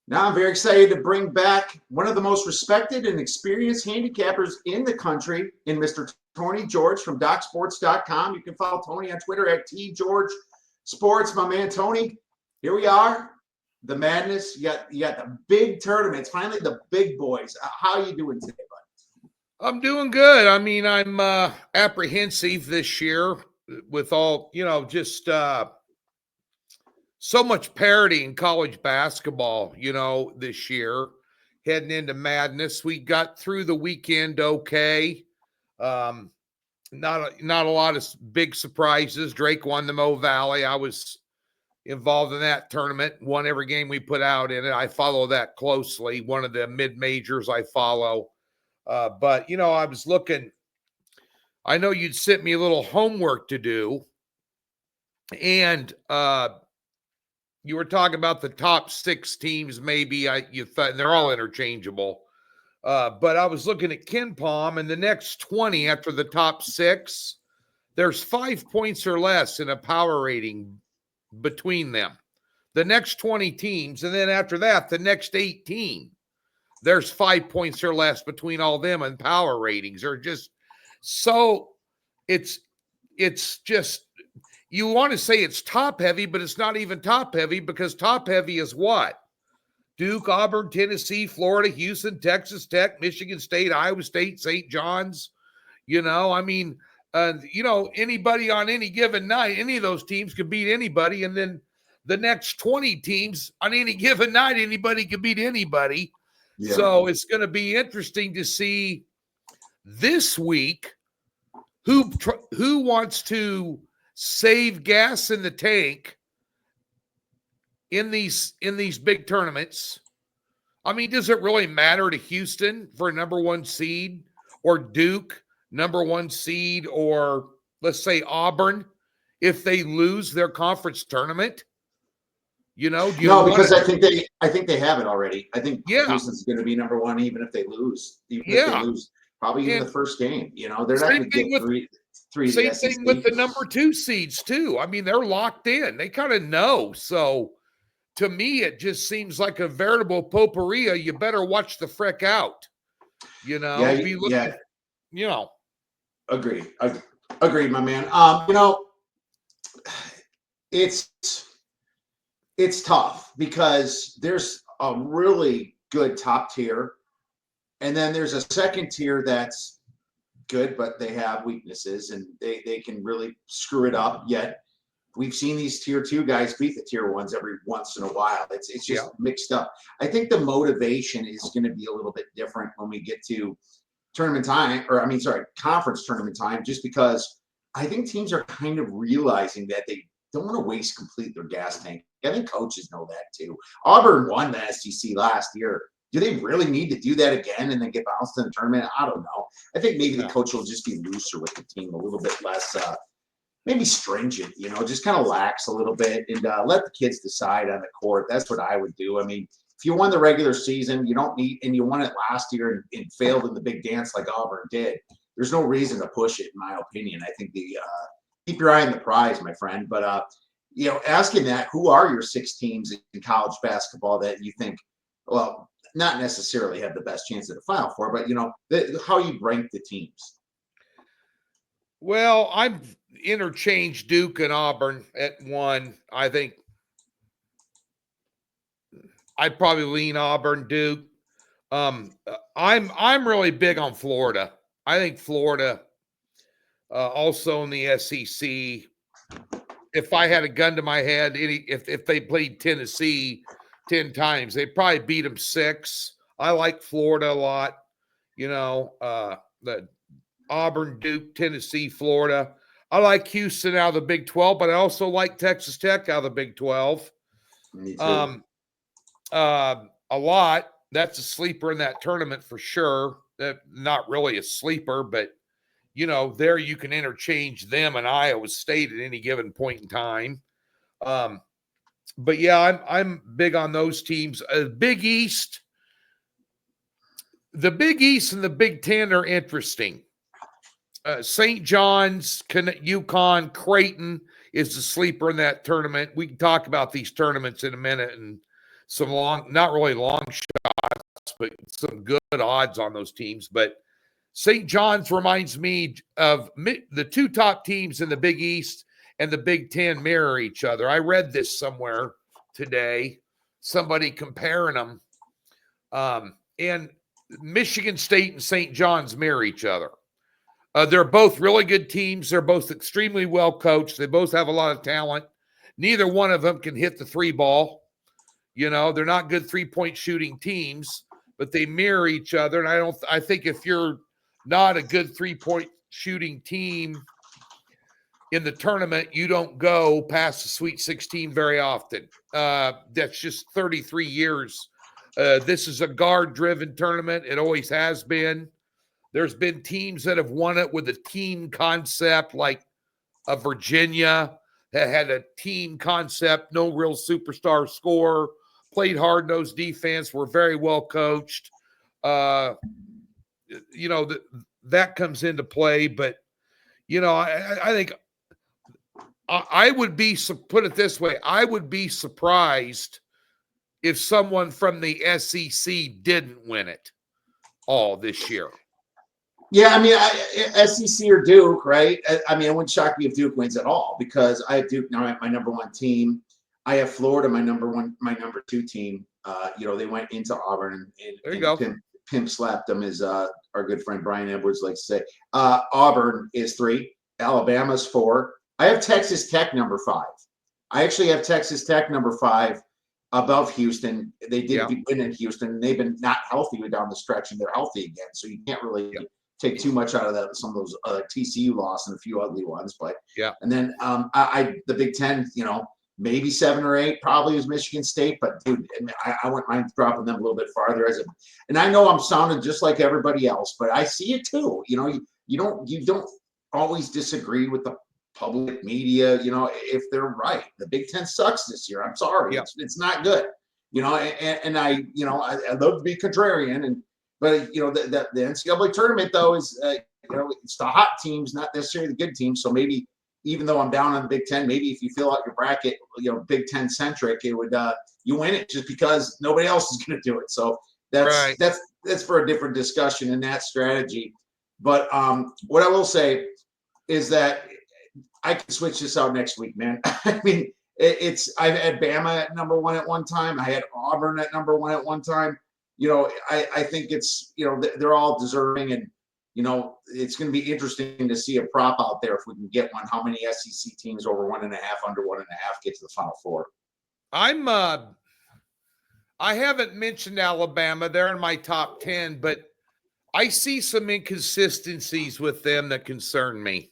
Now I'm very excited to bring back one of the most respected and experienced handicappers in the country in Mr. Tony George from DocSports.com. You can follow Tony on Twitter at TGeorgeSports. My man Tony, here we are. The madness. You got the big tournaments. Finally, the big boys. How are you doing today, bud? I'm doing good. I mean, I'm apprehensive this year with all, just so much parity in college basketball, this year. Heading into madness. We got through the weekend okay. Not a lot of big surprises. Drake won the Mo Valley. I was involved in that tournament, won every game we put out in it. I follow that closely. One of the mid-majors I follow. But, I was looking, I know you'd sent me a little homework to do. And you were talking about the top 6 teams, maybe. You thought they're all interchangeable. But I was looking at KenPom, and the next 20 after the top 6, there's 5 points or less in a power rating between them. The next 20 teams, and then after that, the next 18, there's 5 points or less between all them, and power ratings are just so it's just, you want to say it's top heavy, but it's not even top heavy, because top heavy is what? Duke, Auburn, Tennessee, Florida, Houston, Texas Tech, Michigan State, Iowa State, St. John's. Anybody on any given night, any of those teams could beat anybody. And then the next 20 teams on any given night, anybody could beat anybody. Yeah. So it's going to be interesting to see this week who wants to save gas in the tank in these big tournaments. I mean, does it really matter to Houston for a number 1 seed, or Duke number 1 seed, or let's say Auburn if they lose their conference tournament? Because I think they have it already. I think Houston's going to be number 1 even if they lose. If they lose, probably in the first game. They're not going to get three. Same thing with the number 2 seeds too. I mean, they're locked in. They kind of know. So to me, it just seems like a veritable potpourri. You better watch the frick out. Agreed, my man. It's tough because there's a really good top tier, and then there's a second tier that's good, but they have weaknesses, and they can really screw it up. Yet we've seen these tier 2 guys beat the tier 1s every once in a while. It's just mixed up. I think the motivation is going to be a little bit different when we get to conference tournament time, just because I think teams are kind of realizing that they don't want to complete their gas tank. I think coaches know that too. Auburn won the SEC last year. Do they really need to do that again and then get bounced in the tournament? I don't know. I think maybe the coach will just be looser with the team, a little bit less, maybe stringent, just kind of lax a little bit, and let the kids decide on the court. That's what I would do. I mean, if you won the regular season, you don't need, and you won it last year and failed in the big dance like Auburn did, there's no reason to push it, in my opinion. I think keep your eye on the prize, my friend. But, asking that, who are your 6 teams in college basketball that you think, well, not necessarily have the best chance at the Final Four, but, how you rank the teams? Well, I've interchanged Duke and Auburn at 1. I think I'd probably lean Auburn, Duke. I'm really big on Florida. I think Florida, also in the SEC, if I had a gun to my head, if they played Tennessee 10 times, they'd probably beat them 6. I like Florida a lot. The Auburn, Duke, Tennessee, Florida. I like Houston out of the Big 12, but I also like Texas Tech out of the Big 12. Me too. A lot. That's a sleeper in that tournament for sure. Not really a sleeper, but there you can interchange them and Iowa State at any given point in time. But yeah, I'm big on those teams. Big East. The Big East and the Big Ten are interesting. St. John's, UConn, Creighton is the sleeper in that tournament. We can talk about these tournaments in a minute and not really long shots, but some good odds on those teams. But St. John's reminds me of the two top teams in the Big East and the Big Ten mirror each other. I read this somewhere today, somebody comparing them. And Michigan State and St. John's mirror each other. They're both really good teams. They're both extremely well coached. They both have a lot of talent. Neither one of them can hit the three ball. You know, they're not good three-point shooting teams, but they mirror each other. And I think if you're not a good three-point shooting team in the tournament, you don't go past the Sweet 16 very often. That's just 33 years. This is a guard-driven tournament. It always has been. There's been teams that have won it with a team concept, like a Virginia that had a team concept, no real superstar scorer, played hard-nosed defense, were very well coached. You know, that comes into play. But, you know, I think I would be, put it this way, I would be surprised if someone from the SEC didn't win it all this year. Yeah, I mean, SEC or Duke, right? I mean, it wouldn't shock me if Duke wins at all, because I have Duke now at my number one team. I have Florida, my number two team. You know, they went into Auburn and pimp slapped them, as our good friend Brian Edwards likes to say. Auburn is 3, Alabama's 4. I have Texas Tech number 5. I actually have Texas Tech number 5 above Houston. They did win in Houston, and they've been not healthy down the stretch, and they're healthy again. So you can't really take too much out of that. Some of those TCU loss and a few ugly ones, but and then the Big Ten, you know, maybe 7 or 8 probably is Michigan State, but dude, I wouldn't mind dropping them a little bit farther and I know I'm sounding just like everybody else, but I see it too. You know, you don't always disagree with the public media, you know, if they're right. The Big Ten sucks this year. I'm sorry, it's not good. You know, and I, you know, I love to be contrarian, but you know, the NCAA tournament though is, you know, it's the hot teams, not necessarily the good teams. So maybe, even though I'm down on the Big Ten, maybe if you fill out your bracket, you know, Big Ten centric, it would you win it just because nobody else is going to do it. So that's for a different discussion in that strategy. But what I will say is that I can switch this out next week, man. I mean, I've had Bama at number 1 at one time. I had Auburn at number 1 at one time. You know, I think it's, you know, they're all deserving, and, you know, it's going to be interesting to see a prop out there if we can get one. How many SEC teams over 1.5, under 1.5 get to the Final Four? I haven't mentioned Alabama. They're in my top 10, but I see some inconsistencies with them that concern me.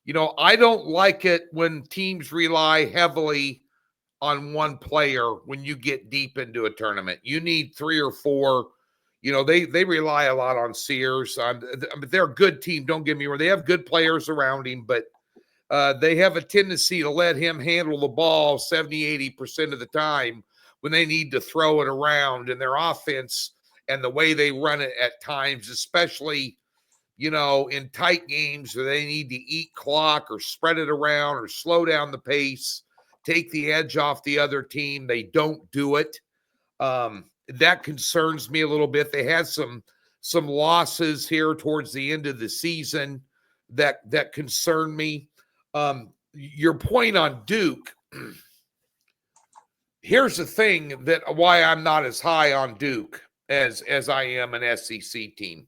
You know, I don't like it when teams rely heavily on one player when you get deep into a tournament. You need 3 or 4. You know, they rely a lot on Sears. They're a good team, don't get me wrong. They have good players around him, but they have a tendency to let him handle the ball 70, 80% of the time when they need to throw it around. And their offense and the way they run it at times, especially, you know, in tight games where they need to eat clock or spread it around or slow down the pace, take the edge off the other team, they don't do it. That concerns me a little bit. They had some losses here towards the end of the season that concern me. Your point on Duke, here's the thing that why I'm not as high on Duke as I am an SEC team.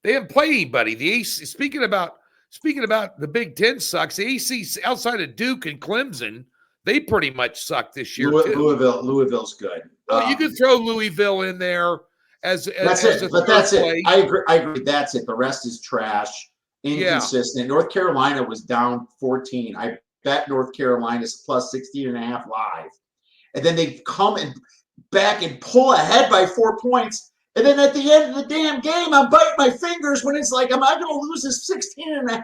They haven't played anybody. The AC, speaking about the Big Ten sucks. The ACC outside of Duke and Clemson, they pretty much suck this year too. Louisville's good. Well, you could throw Louisville in there as that's it. But that's it. I agree. That's it. The rest is trash, inconsistent. Yeah. North Carolina was down 14. I bet North Carolina's plus 16.5 live, and then they come back and pull ahead by 4 points. And then at the end of the damn game, I'm biting my fingers when it's like, am I going to lose this 16.5?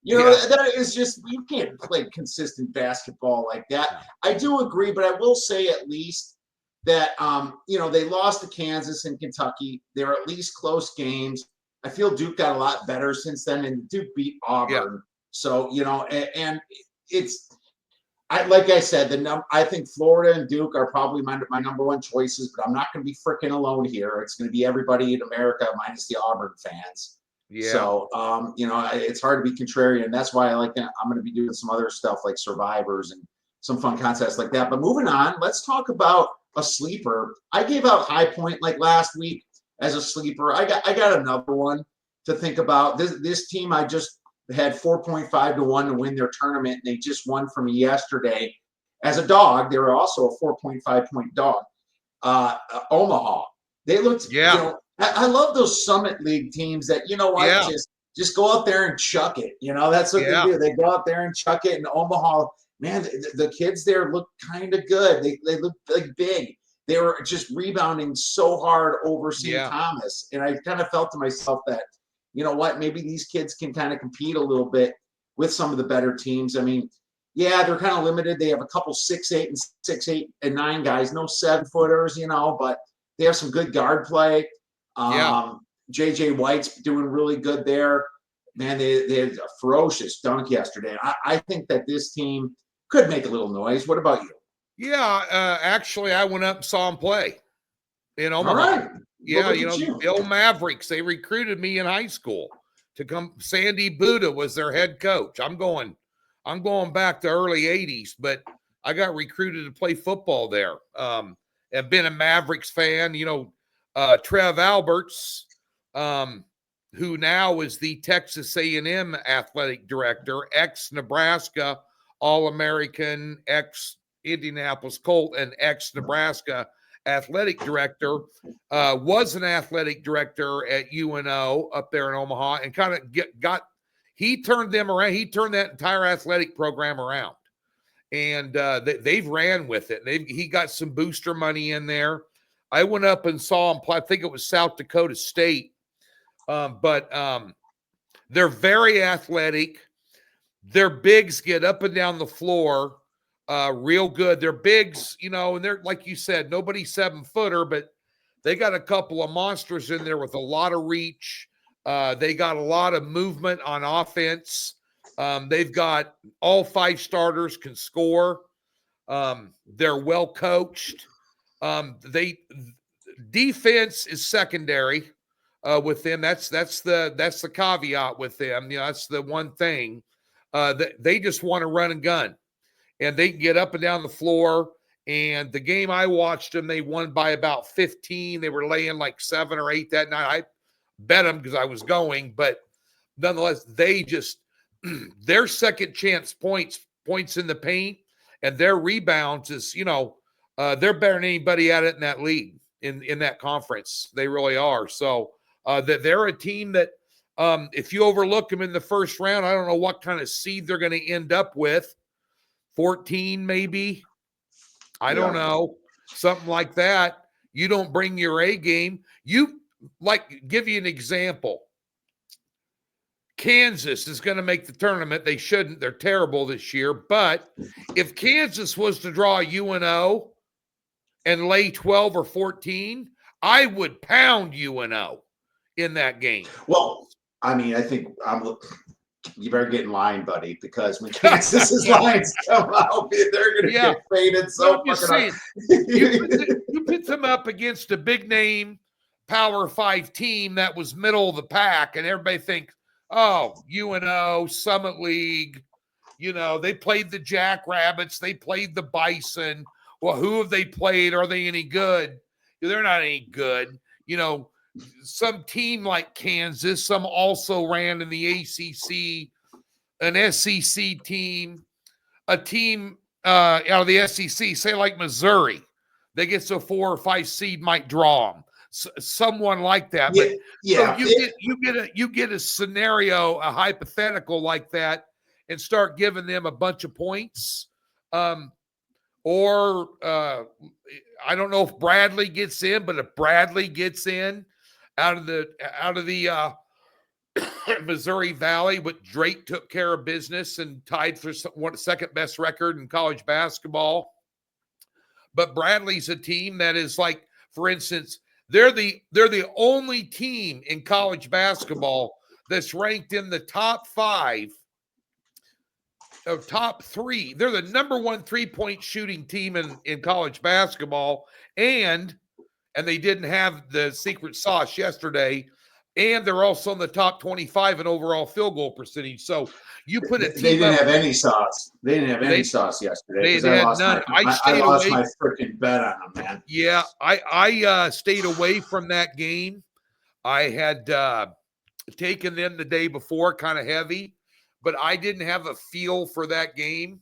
You know, that is just, you can't play consistent basketball like that. I do agree, but I will say at least that, you know, they lost to Kansas and Kentucky. They're at least close games. I feel Duke got a lot better since then, and Duke beat Auburn. So, you know, and it's, like I said, I think Florida and Duke are probably my number one choices, but I'm not going to be freaking alone here. It's going to be everybody in America minus the Auburn fans. Yeah. So, it's hard to be contrarian. That's why I'm going to be doing some other stuff like survivors and some fun contests like that. But moving on, let's talk about a sleeper. I gave out High Point like last week as a sleeper. I got another one to think about. This team I just had 4.5 to 1 to win their tournament, and they just won from me yesterday as a dog. They were also a 4.5 point dog. Omaha. They looked, Yeah. I love those Summit League teams that, Yeah. just go out there and chuck it. That's what they Yeah. do. They go out there and chuck it. And Omaha, man, the kids there look kind of good. They look like big. They were just rebounding so hard over St. Yeah. Thomas. And I kind of felt to myself that, maybe these kids can kind of compete a little bit with some of the better teams. I mean, yeah, they're kind of limited. They have a couple 6'8" and 6'8" and 9 guys, no 7-footers, but they have some good guard play. Yeah. JJ White's doing really good there. Man, they had a ferocious dunk yesterday. I think that this team could make a little noise. What about you? Yeah. Actually, I went up and saw him play in All Omaha. right. Yeah, Look at you. the old Mavericks, they recruited me in high school to come. Sandy Buddha was their head coach. I'm going back to early 80s, but I got recruited to play football there. I've been a Mavericks fan, Trev Alberts, who now is the Texas A&M athletic director, ex-Nebraska All-American, ex-Indianapolis Colt, and ex-Nebraska athletic director, was an athletic director at UNO up there in Omaha, and kind of he turned them around. He turned that entire athletic program around, and they've ran with it. He got some booster money in there. I went up and saw him play. I think it was South Dakota State, but they're very athletic. Their bigs get up and down the floor real good. They're bigs, and they're, like you said, nobody's 7-footer, but they got a couple of monsters in there with a lot of reach. They got a lot of movement on offense. They've got all 5 starters can score. They're well coached. Defense is secondary with them. That's the caveat with them. That's the one thing. They just want to run and gun, and they can get up and down the floor. And the game I watched them, they won by about 15. They were laying like 7 or 8 that night. I bet them because I was going, but nonetheless, they just their second chance points in the paint, and their rebounds is, they're better than anybody at it in that league, in that conference. They really are. So that they're a team that if you overlook them in the first round, I don't know what kind of seed they're going to end up with. 14 maybe. I don't know. Something like that. You don't bring your A game. Give you an example. Kansas is going to make the tournament. They shouldn't. They're terrible this year. But if Kansas was to draw UNO and lay 12 or 14, I would pound UNO in that game. Well, I mean, I think you better get in line, buddy, because when Kansas's lines come out, they're going to get faded so fucking hard. You put them up against a big name Power 5 team that was middle of the pack, and everybody thinks, oh, UNO, Summit League, they played the Jackrabbits, they played the Bison. Well, who have they played? Are they any good? They're not any good. Some team like Kansas, some also ran in the ACC, an SEC team, a team out of the SEC, say like Missouri, they get so 4 or 5 seed might draw them. Someone like that. But you get a scenario, a hypothetical like that, and start giving them a bunch of points. Or I don't know if Bradley gets in, but if Bradley gets in out of the Missouri Valley, but Drake took care of business and tied for second best record in college basketball. But Bradley's a team that is like, for instance, they're the only team in college basketball that's ranked in the top 5 top 3. They're the number 1 3-point shooting team in college basketball, and they didn't have the secret sauce yesterday, and they're also in the top 25 in overall field goal percentage. So you put a team They didn't up, have any sauce. They didn't have any sauce yesterday they because I had lost none. I lost my freaking bet on them, man. Yeah, I stayed away from that game. I had taken them the day before, kind of heavy, but I didn't have a feel for that game.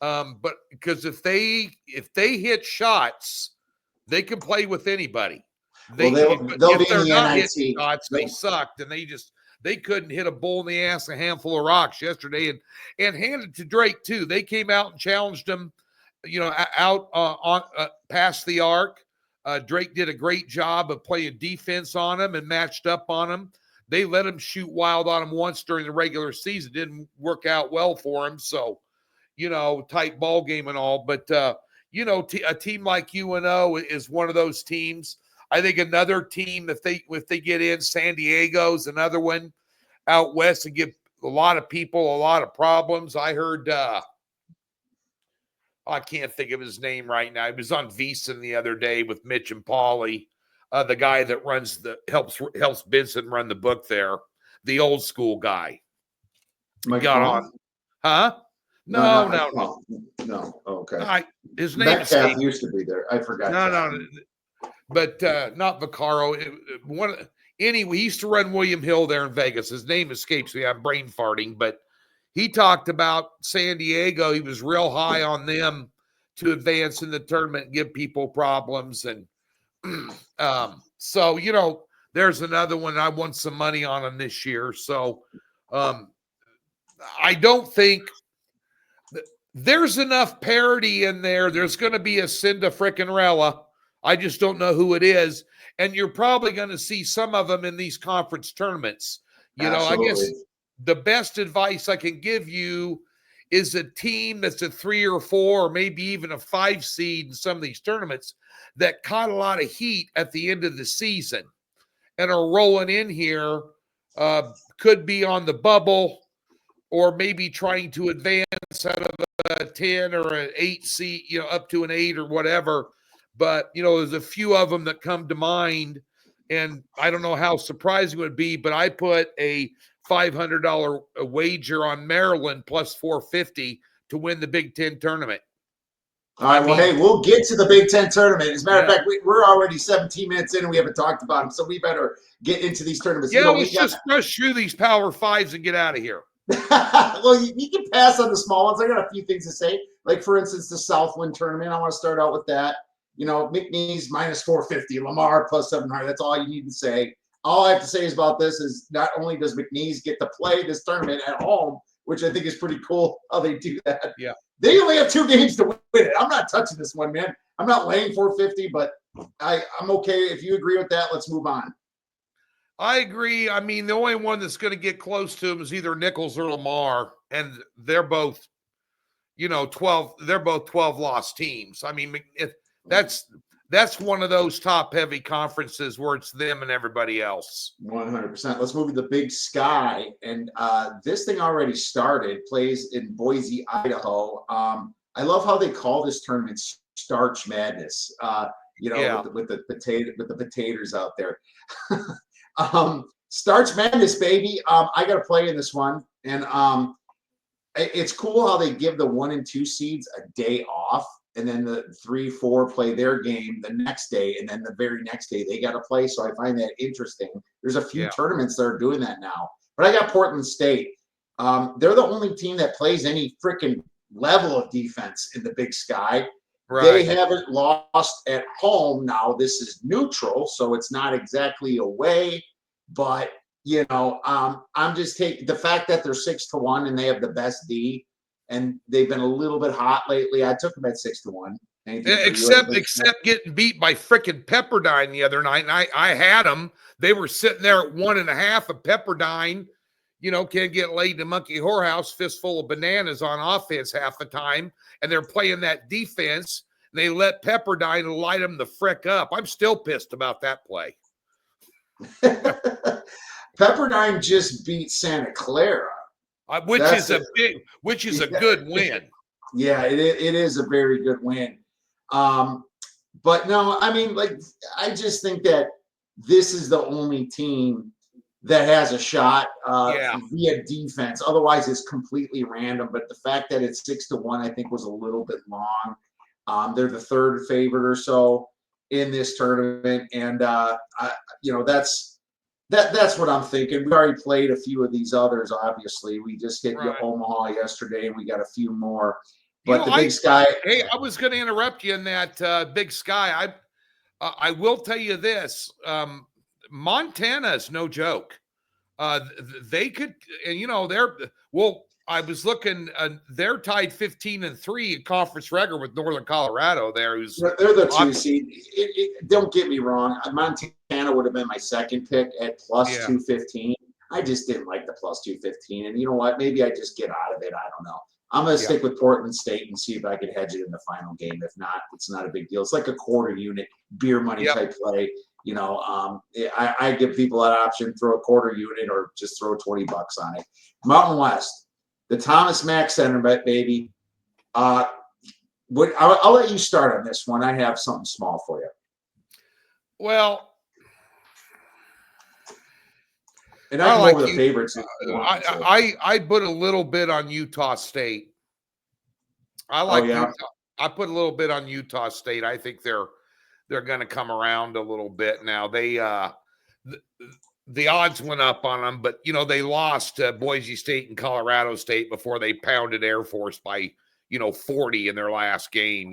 But because if they hit shots, they can play with anybody. Well, But they'll if be in they're the not NIT. hitting shots, they sucked, and they couldn't hit a bull in the ass a handful of rocks yesterday, and handed to Drake too. They came out and challenged them, out on past the arc. Drake did a great job of playing defense on them and matched up on them. They let him shoot wild on them once during the regular season. Didn't work out well for him. So, tight ball game and all. But, a team like UNO is one of those teams. I think another team, if they get in, San Diego's another one out west and give a lot of people a lot of problems. I heard I can't think of his name right now. He was on VEASAN the other day with Mitch and Paulie, the guy that helps Benson run the book there, the old school guy. Mike got Paul? on, huh? No. Okay. His name Metcalf used to be there. I forgot. No, but not Vaccaro. Anyway, he used to run William Hill there in Vegas. His name escapes me. I'm brain farting, but he talked about San Diego. He was real high on them to advance in the tournament and give people problems. And so, there's another one. I won some money on him this year. So I don't think there's enough parity in there. There's going to be a Cinda frickin' Rella. I just don't know who it is. And you're probably going to see some of them in these conference tournaments. Absolutely. I guess the best advice I can give you is a team that's a 3 or 4 or maybe even a 5 seed in some of these tournaments that caught a lot of heat at the end of the season and are rolling in here, could be on the bubble or maybe trying to advance out of a 10 or an 8 seed, up to an 8 or whatever. But, there's a few of them that come to mind, and I don't know how surprising it would be, but I put a $500 wager on Maryland plus 450 to win the Big Ten tournament. All right. Hey, we'll get to the Big Ten tournament. As a matter of fact, we're already 17 minutes in and we haven't talked about them, so we better get into these tournaments. Yeah, let's just rush through these Power Fives and get out of here. Well, you can pass on the small ones. I got a few things to say. Like, for instance, the Southland tournament. I want to start out with that. McNeese minus 450, Lamar plus 700. That's all you need to say. All I have to say is about this is not only does McNeese get to play this tournament at home, which I think is pretty cool how they do that. Yeah. They only have 2 games to win it. I'm not touching this one, man. I'm not laying 450, but I'm okay. If you agree with that, let's move on. I agree. I mean, the only one that's going to get close to him is either Nichols or Lamar, and they're both, 12. They're both 12-loss teams. I mean, that's one of those top-heavy conferences where it's them and everybody else. 100%. Let's move to the Big Sky, and this thing already started. Plays in Boise, Idaho. I love how they call this tournament Starch Madness. With the potatoes out there. Starch Madness, baby. I got to play in this one, and it's cool how they give the 1 and 2 seeds a day off, and then the 3, 4 play their game the next day, and then the very next day they got to play. So I find that interesting. There's a few tournaments that are doing that now, but I got Portland State. They're the only team that plays any freaking level of defense in the Big Sky. Right. They haven't lost at home. Now this is neutral, so it's not exactly away, but I'm just taking the fact that they're 6-1 and they have the best D, and they've been a little bit hot lately. I took them at 6-1. Except getting beat by frickin' Pepperdine the other night, and I had them. They were sitting there at 1.5 of Pepperdine. Can't get laid in a monkey whorehouse, fistful of bananas on offense half the time, and they're playing that defense, and they let Pepperdine light them the frick up. I'm still pissed about that play. Pepperdine just beat Santa Clara which is a good win. Yeah, it is a very good win. But no, I mean, like, I just think that this is the only team that has a shot via defense. Otherwise, it's completely random. But the fact that it's 6-1, I think, was a little bit long. They're the third favorite or so in this tournament, and that's what I'm thinking. We already played a few of these others. Obviously, we just hit Omaha yesterday, and we got a few more. But the Big Sky. Hey, I was going to interrupt you in that Big Sky. I will tell you this: Montana is no joke. They could, and I was looking. They're tied 15-3 in conference record with Northern Colorado. They're the 2 seed. Don't get me wrong. Montana would have been my second pick at plus 215. I just didn't like the plus 215, and you know what? Maybe I just get out of it. I don't know. I'm going to stick with Portland State and see if I can hedge it in the final game. If not, it's not a big deal. It's like a quarter unit beer money type play. I give people that option: throw a quarter unit or just throw $20 on it. Mountain West, the Thomas Mack Center bet, baby. I'll let you start on this one. I have something small for you. Well, and I can go over the favorites. I put a little bit on Utah State. I like Utah. I put a little bit on Utah State. I think they're going to come around a little bit now. They the odds went up on them, but they lost to Boise State and Colorado State before they pounded Air Force by 40 in their last game.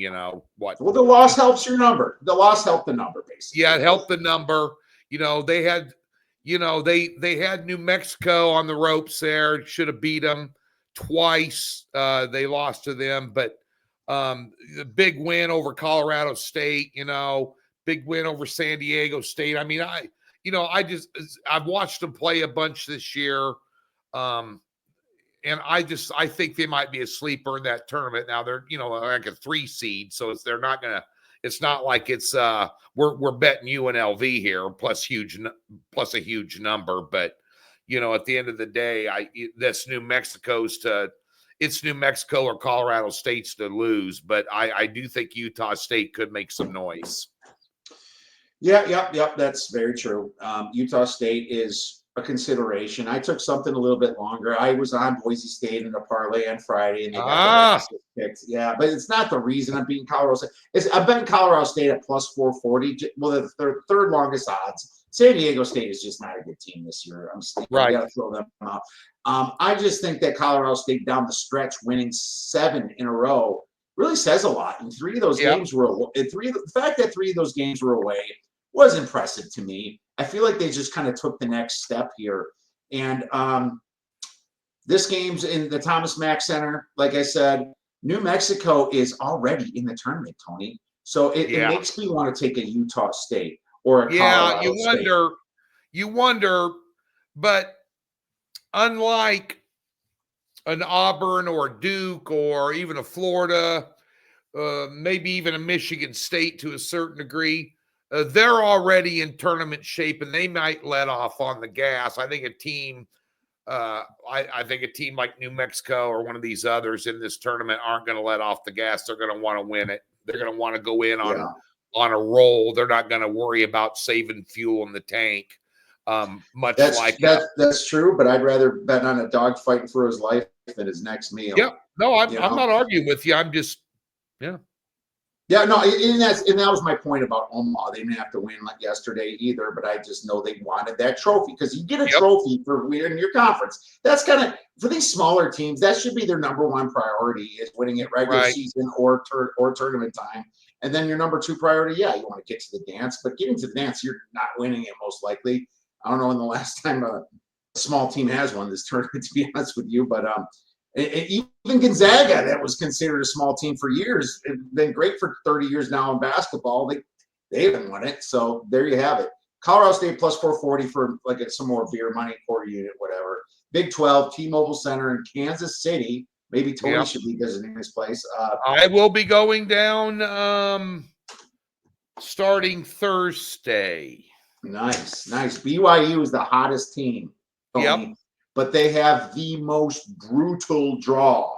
What? Well, the loss helps your number. The loss helped the number, basically. Yeah, it helped the number. They had they had New Mexico on the ropes there. Should have beat them twice. They lost to them, but the big win over Colorado State, big win over San Diego State. I mean, I've watched them play a bunch this year. And I think they might be a sleeper in that tournament. Now they're, like a 3 seed. So it's not like it's, we're betting UNLV here plus a huge number. But, at the end of the day, that's New Mexico's it's New Mexico or Colorado State's to lose, but I do think Utah State could make some noise. Yep. That's very true. Utah State is a consideration. I took something a little bit longer. I was on Boise State in a parlay on Friday, and they got the picks. Yeah, but it's not the reason I'm beating Colorado State. I've been Colorado State at plus 440. Well, the third longest odds. San Diego State is just not a good team this year. You got to throw them out. I just think that Colorado State down the stretch, winning 7 in a row, really says a lot. And 3 of those games were the fact that 3 of those games were away was impressive to me. I feel like they just kind of took the next step here. And this game's in the Thomas Mack Center. Like I said, New Mexico is already in the tournament, Tony. So it makes me want to take a Utah State or a Colorado State. You wonder, but unlike an Auburn or a Duke or even a Florida, maybe even a Michigan State to a certain degree, they're already in tournament shape and they might let off on the gas. I think a team like New Mexico or one of these others in this tournament aren't going to let off the gas. They're going to want to win it. They're going to want to go in on a roll. They're not going to worry about saving fuel in the tank. That's true, but I'd rather bet on a dog fighting for his life than his next meal. Yeah, no, I'm not arguing with you. I'm just, Yeah, no, and that was my point about Omaha. They didn't have to win like yesterday either, but I just know they wanted that trophy because you get a trophy for winning your conference. That's kind of, for these smaller teams, that should be their number 1 priority is winning it regular season or tournament time. And then your number 2 priority, you want to get to the dance, but getting to the dance, you're not winning it most likely. I don't know when the last time a small team has won this tournament, to be honest with you, but even Gonzaga, that was considered a small team for years, it's been great for 30 years now in basketball. They haven't won it, so there you have it. Colorado State plus 440 for some more beer money, quarter unit, whatever. Big 12, T-Mobile Center in Kansas City. Maybe Tony should be visiting this place. I will be going down starting Thursday. Nice. BYU is the hottest team. Tony. but they have the most brutal draw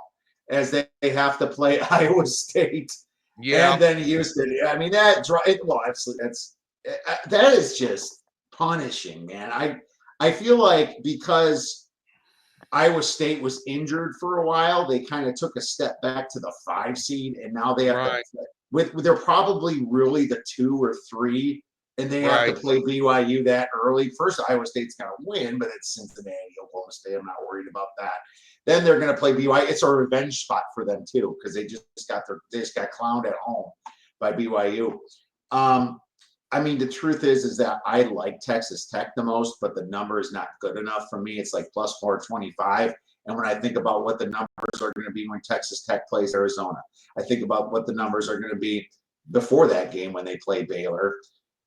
as they have to play Iowa State Yeah, and then Houston. I mean, that draw, well, absolutely, that is just punishing, man. I feel like because Iowa State was injured for a while, they kind of took a step back to the 5 seed, and now they have to right, they're probably really the 2 or 3, and they have to right. play BYU that early. First, Iowa State's going to win, but it's Cincinnati, Oklahoma State. I'm not worried about that. Then they're going to play BYU. It's a revenge spot for them too, because they just got clowned at home by BYU. I mean, the truth is that I like Texas Tech the most, but the number is not good enough for me. It's like plus 425. And when I think about what the numbers are going to be when Texas Tech plays Arizona, I think about what the numbers are going to be before that game when they play Baylor.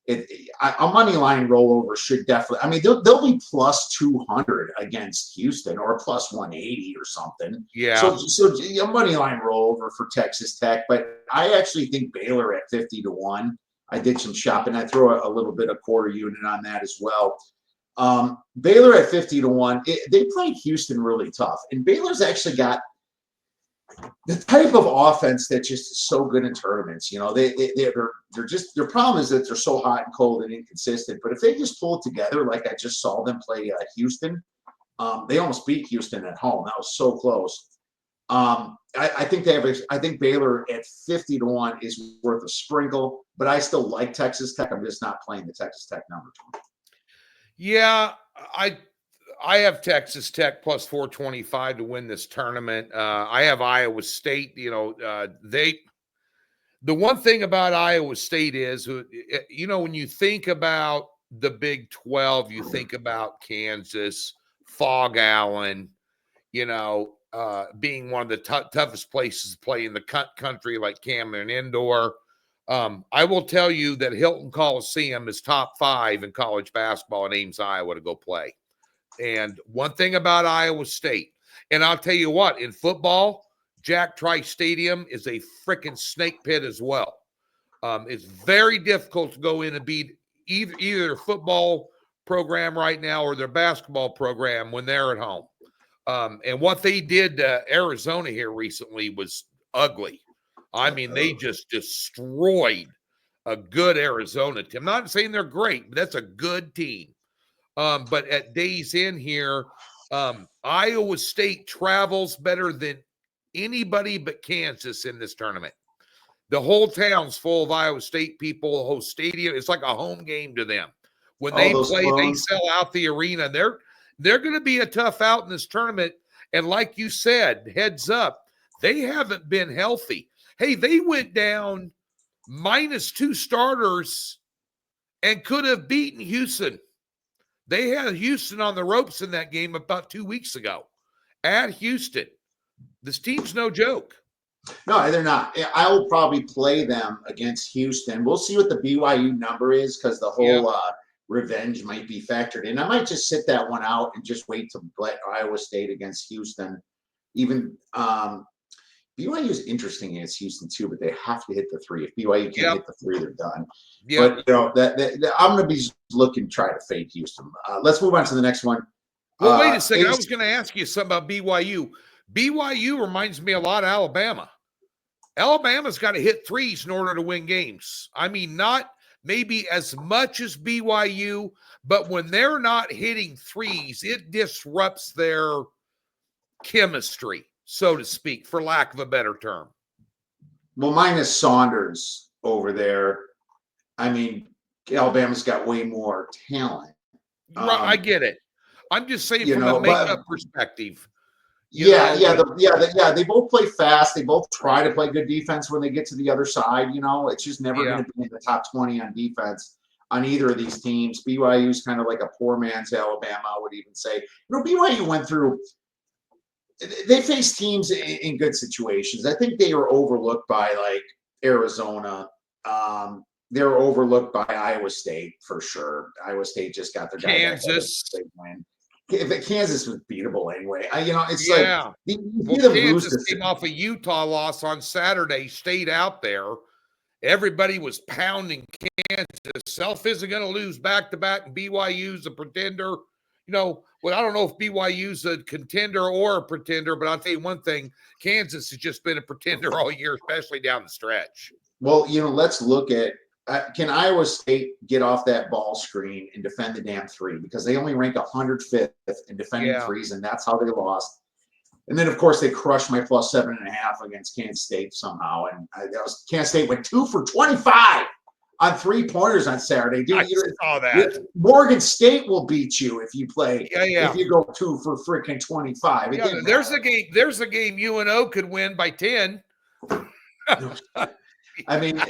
A money line rollover should definitely. I mean, they'll be plus 200 against Houston or plus 180 or something. Yeah. So a money line rollover for Texas Tech, but I actually think Baylor at 50-1. I did some shopping. I throw a little bit of quarter unit on that as well. Baylor at 50-1. They played Houston really tough, and Baylor's actually got the type of offense that just is so good in tournaments. You know, they're just, their problem is that they're so hot and cold and inconsistent. But if they just pull it together, like I just saw them play Houston, they almost beat Houston at home. That was so close. I think I think Baylor at 50-1 is worth a sprinkle, but I still like Texas Tech. I'm just not playing the Texas Tech number 20. Yeah, I have Texas Tech plus 425 to win this tournament. I have Iowa State. You know, the one thing about Iowa State is, you know, when you think about the Big 12, you think about Kansas, Fog Allen, you know, being one of the toughest places to play in the country, like Cameron Indoor. I will tell you that Hilton Coliseum is top 5 in college basketball and Ames, Iowa to go play. And one thing about Iowa State, and I'll tell you what, in football, Jack Trice Stadium is a freaking snake pit as well. It's very difficult to go in and beat either their football program right now or their basketball program when they're at home. And what they did to Arizona here recently was ugly. I mean, they just destroyed a good Arizona team. I'm not saying they're great, but that's a good team. But at days in here, Iowa State travels better than anybody but Kansas in this tournament. The whole town's full of Iowa State people, the whole stadium. It's like a home game to them. When they play, they sell out the arena. They're going to be a tough out in this tournament. And like you said, heads up, they haven't been healthy. Hey, they went down -2 starters and could have beaten Houston. They had Houston on the ropes in that game about 2 weeks ago at Houston. This team's no joke. No, they're not. I will probably play them against Houston. We'll see what the BYU number is because the whole revenge might be factored in. I might just sit that one out and just wait to let Iowa State against Houston. Even BYU is interesting against Houston too, but they have to hit the 3. If BYU can't hit the 3, they're done. But you know that I'm going to be looking to try to fade Houston. Let's move on to the next one. Well, wait a second. I was going to ask you something about BYU. BYU reminds me a lot of Alabama. Alabama's got to hit 3s in order to win games. I mean, not maybe as much as BYU, but when they're not hitting 3s, it disrupts their chemistry, so to speak, for lack of a better term. Well, minus Saunders over there. I mean, Alabama's got way more talent. Right, I get it. I'm just saying from a makeup perspective. They both play fast. They both try to play good defense when they get to the other side. You know, it's just never going to be in the top 20 on defense on either of these teams. BYU's kind of like a poor man's Alabama, I would even say. You know, BYU went through. They faced teams in good situations. I think they were overlooked by like Arizona. They were overlooked by Iowa State for sure. Iowa State just got their Kansas. Big win. Kansas was beatable anyway. It's like Kansas came off a Utah loss on Saturday, stayed out there. Everybody was pounding Kansas. Self isn't going to lose back-to-back, and BYU's a pretender. well, I don't know if BYU's a contender or a pretender, but I'll tell you one thing: Kansas has just been a pretender all year, especially down the stretch. Well, let's look at can Iowa State get off that ball screen and defend the damn three, because they only rank 105th in defending threes, and that's how they lost. And then, of course, they crushed my plus 7.5 against Kansas State somehow, and Kansas State went 2 for 25 on 3-pointers on Saturday. Dude, I saw that. Morgan State will beat you if you play. Yeah. If you go 2 for freaking 25. There's a game. There's a game UNO could win by 10. I mean,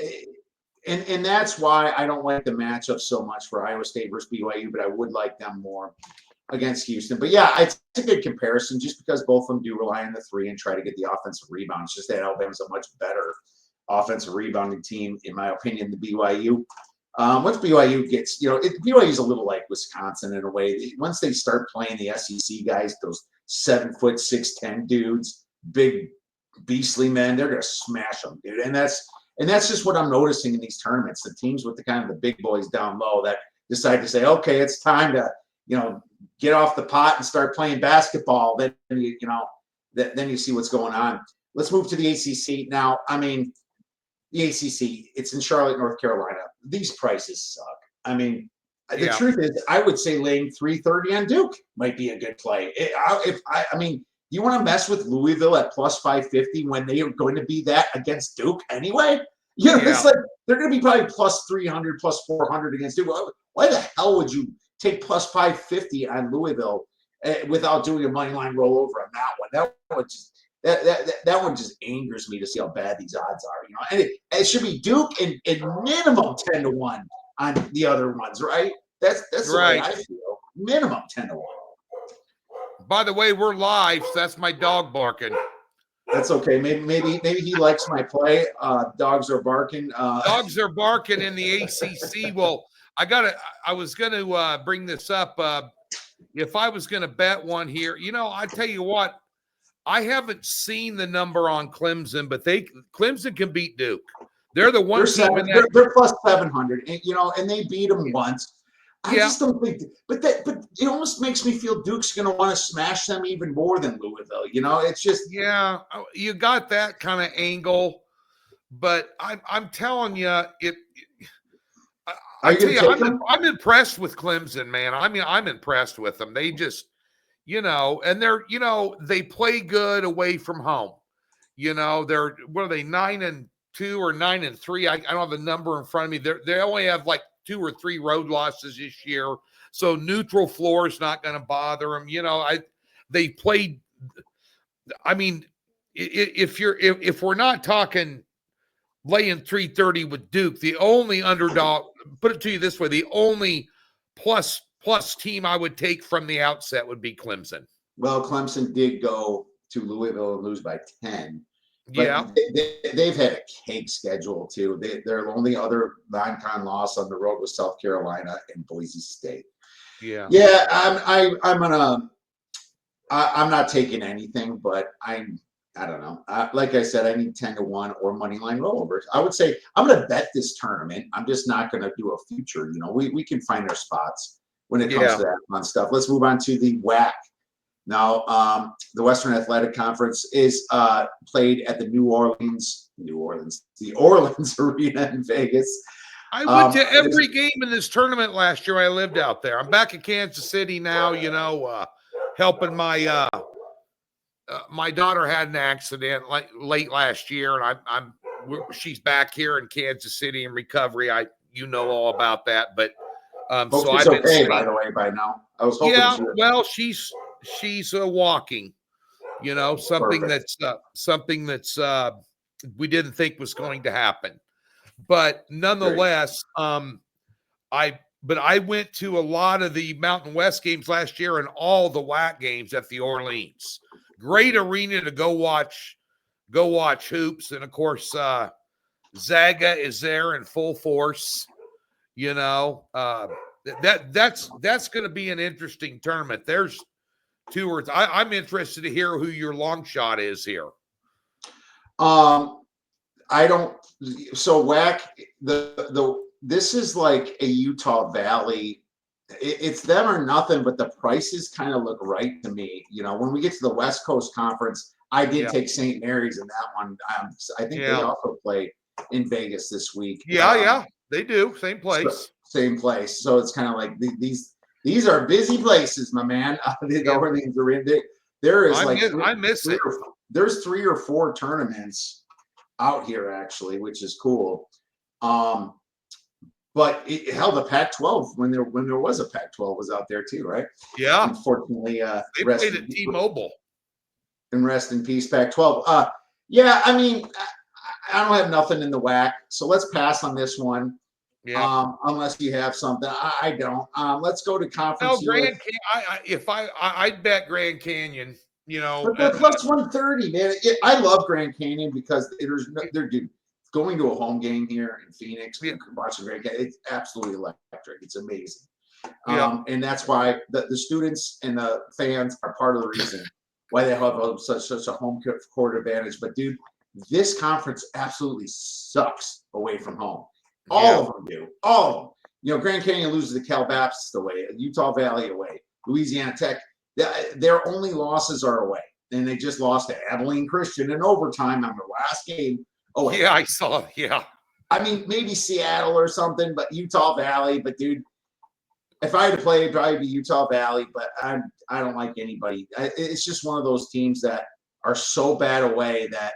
and that's why I don't like the matchup so much for Iowa State versus BYU, but I would like them more against Houston. But yeah, it's a good comparison just because both of them do rely on the three and try to get the offensive rebound. It's just that Alabama's a much better offensive rebounding team, in my opinion, than BYU. Once BYU gets, BYU's a little like Wisconsin in a way. Once they start playing the SEC guys, those 7 foot 6'10" dudes, big beastly men, they're gonna smash them, dude. And that's just what I'm noticing in these tournaments. The teams with the kind of the big boys down low that decide to say, okay, it's time to, get off the pot and start playing basketball. Then you see what's going on. Let's move to the ACC now. I mean, the ACC, it's in Charlotte, North Carolina. These prices suck. I mean, the truth is, I would say laying 330 on Duke might be a good play. You want to mess with Louisville at plus 550 when they are going to be that against Duke anyway? It's like they're going to be probably plus 300, plus 400 against Duke. Why the hell would you take plus 550 on Louisville without doing a money line rollover on that one? That one just angers me to see how bad these odds are. And it should be Duke and minimum 10-1 on the other ones, right? That's the way I feel. Minimum 10-1. By the way, we're live, so that's my dog barking. That's okay. Maybe he likes my play. Dogs are barking. Dogs are barking in the ACC. Well, I was gonna bring this up. If I was gonna bet one here, I tell you what, I haven't seen the number on Clemson, but Clemson can beat Duke. They're the one team in that. They're plus 700, and they beat them once. I just don't think, but it almost makes me feel Duke's going to want to smash them even more than Louisville. It's just you got that kind of angle, but I'm telling you, I'm impressed with Clemson, man. I mean, I'm impressed with them. They just, and they're, they play good away from home. They're, what are they, 9-2 or 9-3? I don't have the number in front of me. They only have like 2 or 3 road losses this year, so neutral floor is not going to bother them. They played. I mean, if we're not talking laying 330 with Duke, the only underdog. Put it to you this way: the only plus team I would take from the outset would be Clemson. Well, Clemson did go to Louisville and lose by 10. But they've had a cake schedule too. Their only other non-con loss on the road was South Carolina and Boise State. Yeah. I'm not taking anything, but I don't know. Like I said, I need 10-1 or money line rollovers. I would say I'm going to bet this tournament. I'm just not going to do a future. We can find our spots when it comes to that fun stuff. Let's move on to the WAC. Now, the Western Athletic Conference is played at the Orleans Arena in Vegas. I went to every game in this tournament last year. I lived out there. I'm back in Kansas City now, helping my my daughter had an accident late last year, and she's back here in Kansas City in recovery. All about that, but so I've been okay, by the way, by now. I was hoping well, she's walking, something that's we didn't think was going to happen, but nonetheless, I went to a lot of the Mountain West games last year and all the WAC games at the Orleans. Great arena to go watch hoops, and of course, Zaga is there in full force. That's going to be an interesting tournament. There's 2 or 3. I'm interested to hear who your long shot is here. I don't. So WAC, this is like a Utah Valley it's them or nothing, but the prices kind of look right to me. When we get to the West Coast Conference, I did take St. Mary's in that one. I think they also play in Vegas this week. Yeah, they do. Same place. Same place. So it's kind of like these are busy places, my man. The Orleans are in there. There is I miss it. There's 3 or 4 tournaments out here actually, which is cool. But hell, the Pac-12 when there was a Pac-12 was out there too, right? Yeah. Unfortunately, they played at T-Mobile. And rest in peace, Pac-12. Yeah, I mean, I don't have nothing in the whack, so let's pass on this one. Yeah. Unless you have something, I don't. Let's go to conference. No, I'd bet Grand Canyon. But they're plus 130, man. I love Grand Canyon because they're going to a home game here in Phoenix. Watching Grand Canyon, it's absolutely electric. It's amazing. And that's why the students and the fans are part of the reason why they have such a home court advantage. But dude, this conference absolutely sucks away from home. All of them do. All of them. Grand Canyon loses to Cal Baptist away, Utah Valley away, Louisiana Tech. Their only losses are away, and they just lost to Abilene Christian in overtime on their last game. Oh yeah, I saw. Yeah, I mean maybe Seattle or something, but Utah Valley. But dude, if I had to play, it'd probably be Utah Valley. But I don't like anybody. It's just one of those teams that are so bad away that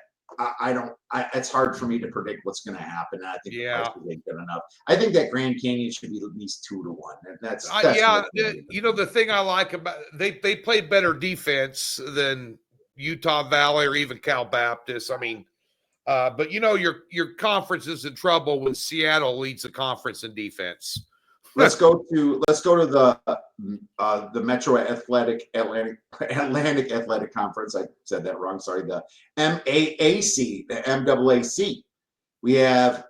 it's hard for me to predict what's going to happen. I think the price ain't good enough. I think that Grand Canyon should be at least 2-1. That's the thing I like about they play better defense than Utah Valley or even Cal Baptist. I mean, but your conference is in trouble when Seattle leads the conference in defense. Let's go to the Metro Atlantic Athletic Conference. I said that wrong. Sorry. The MAAC, the MAAC. We have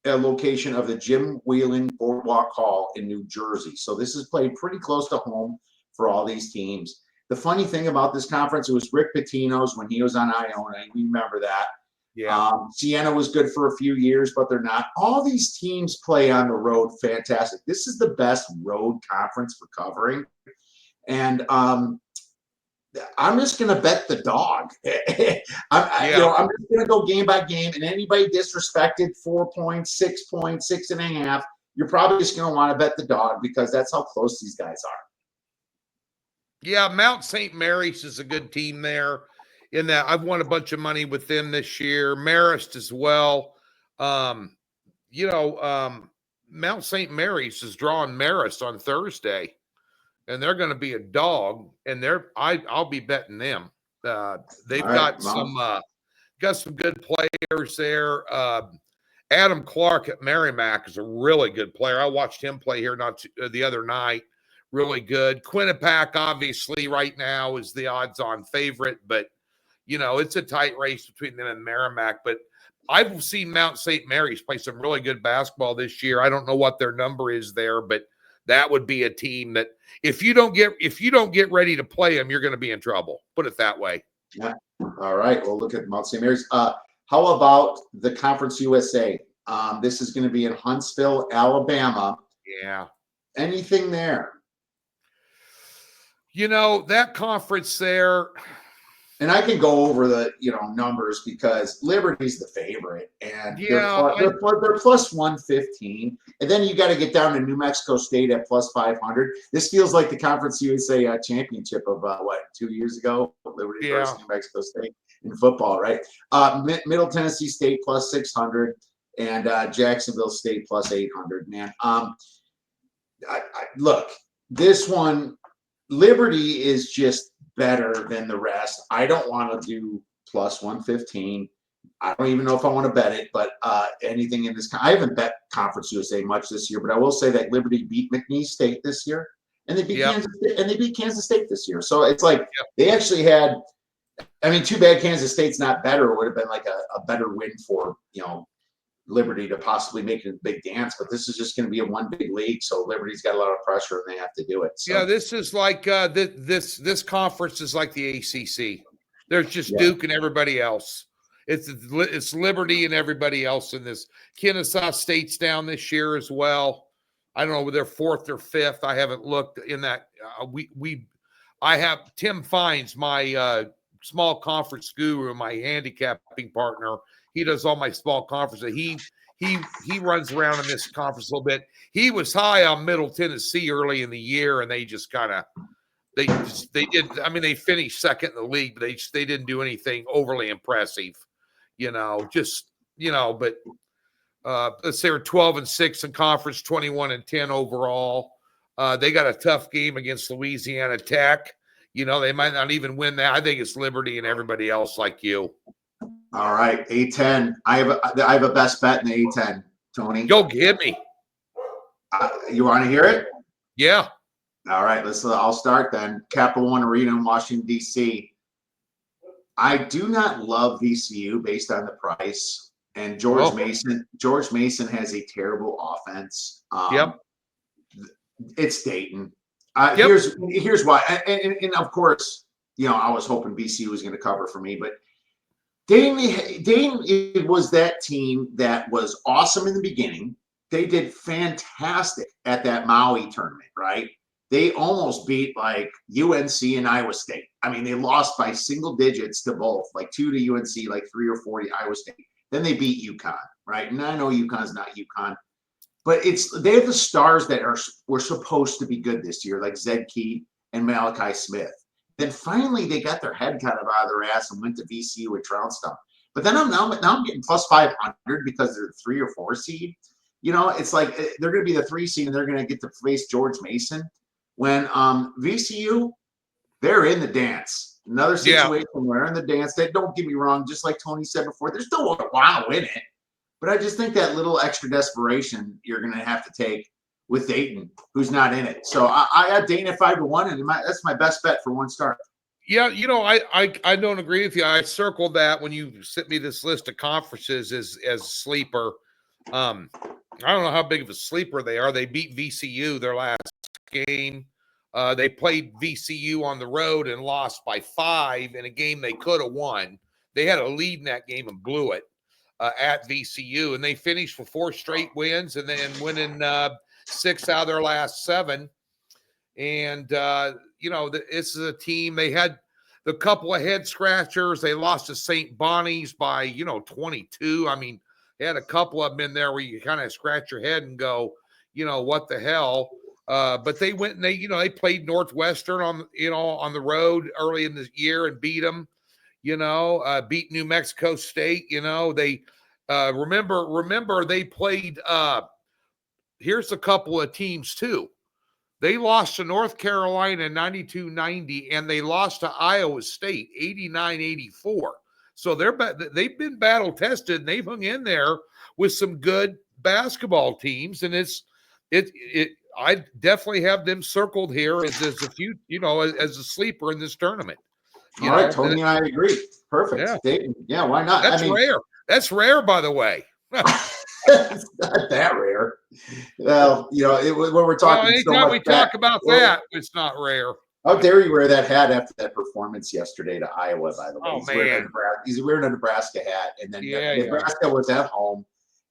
a location of the Jim Whelan Boardwalk Hall in New Jersey. So this is played pretty close to home for all these teams. The funny thing about this conference, it was Rick Pitino's when he was on Iona. We remember that. Yeah. Siena was good for a few years, but they're not. All these teams play on the road fantastic. This is the best road conference for covering. And I'm just going to bet the dog. I'm just going to go game by game. And anybody disrespected 4 points, 6 points, 6.5, you're probably just going to want to bet the dog because that's how close these guys are. Yeah, Mount St. Mary's is a good team there. In that, I've won a bunch of money with them this year. Marist as well. Mount St. Mary's is drawing Marist on Thursday, and they're going to be a dog. And I'll be betting them. They've got some good players there. Adam Clark at Merrimack is a really good player. I watched him play here the other night. Really good. Quinnipiac, obviously, right now is the odds-on favorite, but it's a tight race between them and Merrimack. But I've seen Mount St. Mary's play some really good basketball this year. I don't know what their number is there, but that would be a team that if you don't get ready to play them, you're going to be in trouble. Put it that way. Yeah. All right. We'll look at Mount St. Mary's. How about the Conference USA? This is going to be in Huntsville, Alabama. Yeah. Anything there? That conference there. And I can go over the numbers because Liberty's the favorite, and they're plus 115. And then you got to get down to New Mexico State at plus 500. This feels like the Conference USA championship of 2 years ago, Liberty versus New Mexico State in football, right? Middle Tennessee State plus 600, and Jacksonville State plus 800. Man, look, this one, Liberty is just better than the rest. I don't want to do plus 115. I don't even know if I want to bet it, but anything in this, I haven't bet Conference USA much this year, but I will say that Liberty beat McNeese State this year, and they beat Kansas State this year. So it's like they actually had. I mean, too bad Kansas State's not better. It would have been like a better win for Liberty to possibly make a big dance, but this is just going to be a one big league, so Liberty's got a lot of pressure and they have to do it. So. Yeah, this is like this conference is like the ACC. There's just Duke and everybody else. It's Liberty and everybody else in this. Kennesaw State's down this year as well. I don't know whether they're fourth or fifth. I haven't looked in that. I have Tim Fines, my small conference guru, my handicapping partner. He does all my small conferences. He runs around in this conference a little bit. He was high on Middle Tennessee early in the year, and they just kind of they did. I mean, they finished second in the league, but they didn't do anything overly impressive, But let's say we're 12-6 in conference, 21-10 overall. They got a tough game against Louisiana Tech. They might not even win that. I think it's Liberty and everybody else like you. All right, A10. I have a best bet in the A10, Tony. Go hit me. You want to hear it? Yeah. All right, I'll start then. Capital One Arena in Washington, D.C. I do not love VCU based on the price. And George Mason has a terrible offense. Yep. It's Dayton. Yep. Here's why. And of course, I was hoping VCU was going to cover for me, but Dayton was that team that was awesome in the beginning. They did fantastic at that Maui tournament, right? They almost beat like UNC and Iowa State. I mean, they lost by single digits to both, like 2 to UNC, like 3 or 4 to Iowa State. Then they beat UConn, right? And I know UConn's not UConn, but they have the stars that were supposed to be good this year, like Zed Key and Malachi Smith. Then finally they got their head kind of out of their ass and went to VCU with trounced them. But then I'm getting plus 500 because they're the 3 or 4 seed. It's like they're going to be the 3 seed and they're going to get to face George Mason. When VCU, they're in the dance. Another situation where in the dance. That, don't get me wrong, just like Tony said before, they're still going to want to win it. But I just think that little extra desperation you're going to have to take with Dayton, who's not in it. So I had Dayton at 5-1, and that's my best bet for one start. Yeah, I don't agree with you. I circled that when you sent me this list of conferences as sleeper. I don't know how big of a sleeper they are. They beat VCU their last game. They played VCU on the road and lost by 5 in a game they could have won. They had a lead in that game and blew it at VCU, and they finished with 4 straight wins and then winning 6 out of their last 7. And this is a team. They had the couple of head scratchers. They lost to St. Bonnie's by 22. I mean, they had a couple of them in there where you kind of scratch your head and go, what the hell. But they went and they played Northwestern on the road early in the year and beat them. Beat New Mexico State. They remember they played. Here's a couple of teams too. They lost to North Carolina 92-90, and they lost to Iowa State 89-84. So they've been battle tested, and they've hung in there with some good basketball teams, and I definitely have them circled here as a few, as a sleeper in this tournament. All right, Tony and I agree. Perfect. Yeah, why not? That's rare. That's rare, by the way. It's not that rare. Well, when we're talking, anytime we talk about that, it's not rare. How dare you wear that hat after that performance yesterday to Iowa? By the way, he's wearing a Nebraska hat, and then Nebraska was at home.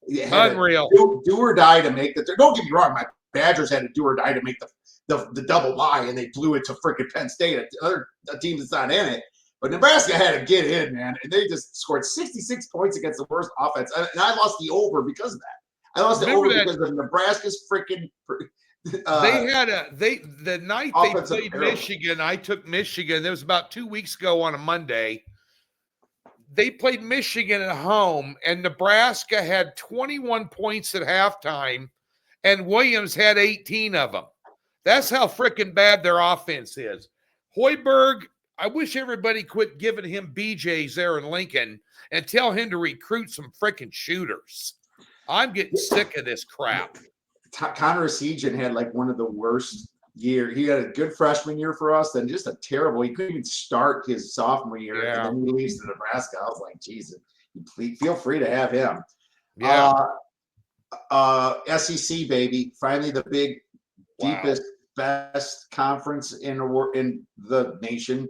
Unreal. Do or die to make the. Don't get me wrong, my Badgers had to do or die to make the double bye, and they blew it to freaking Penn State. Other team that's not in it. But Nebraska had to get in, man, and they just scored 66 points against the worst offense. And I lost the over because of that. I lost the over because of Nebraska's freaking. The night they played Michigan. I took Michigan. It was about 2 weeks ago on a Monday. They played Michigan at home, and Nebraska had 21 points at halftime, and Williams had 18 of them. That's how freaking bad their offense is. Hoiberg. I wish everybody quit giving him BJs there in Lincoln and tell him to recruit some freaking shooters. I'm getting sick of this crap. Connor Esigian had like one of the worst years. He had a good freshman year for us, then just a terrible. He couldn't even start his sophomore year, and then he leaves to Nebraska. I was like, Jesus, feel free to have him. Yeah. SEC, baby. Finally, the big, deepest, best conference in the nation.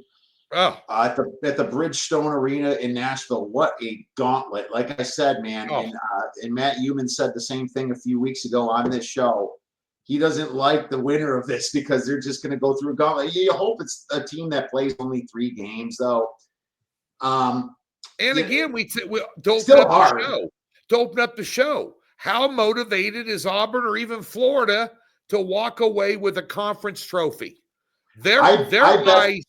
At the Bridgestone Arena in Nashville. What a gauntlet. Like I said, man, and Matt Human said the same thing a few weeks ago on this show. he doesn't like the winner of this because they're just going to go through a gauntlet. You hope it's a team that plays only 3 games, though. And again, we to open still up hard. the show. To open up the show, how motivated is Auburn or even Florida to walk away with a conference trophy? Their eyes,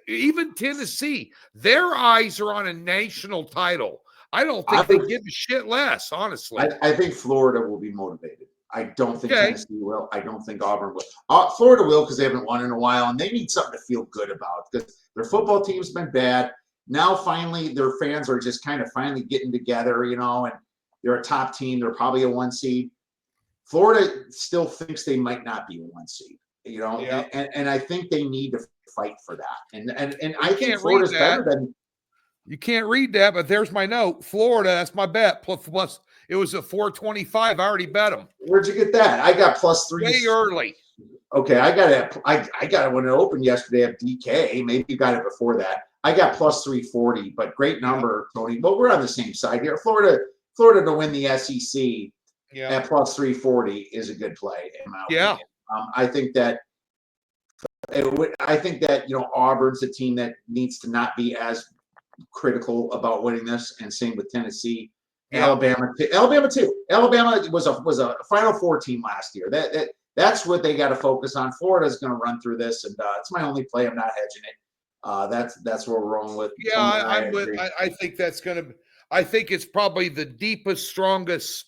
even Tennessee, their eyes are on a national title. I don't think they give a shit less, honestly. I think Florida will be motivated. I don't think Tennessee will. I don't think Auburn will. Florida will because they haven't won in a while, and they need something to feel good about because their football team's been bad. Now, finally, their fans are just kind of finally getting together, and they're a top team. They're probably a 1 seed. Florida still thinks they might not be a 1 seed, and I think they need to fight for that. And I think Florida's better than. You can't read that, but there's my note. Florida, that's my bet. Plus it was a 425. I already bet them. Where'd you get that? I got +3. Way early. Okay, I got it when it opened yesterday at DK. Maybe you got it before that. I got +340, but great number, Tony. Well, we're on the same side here. Florida to win the SEC at +340 is a good play in my opinion. I think that Auburn's a team that needs to not be as critical about winning this, and same with Tennessee. Alabama too. Alabama was a Final Four team last year. That's what they got to focus on. Florida's going to run through this, and it's my only play. I'm not hedging it. That's what we're rolling with. Yeah, I think that's going to. I think it's probably the deepest, strongest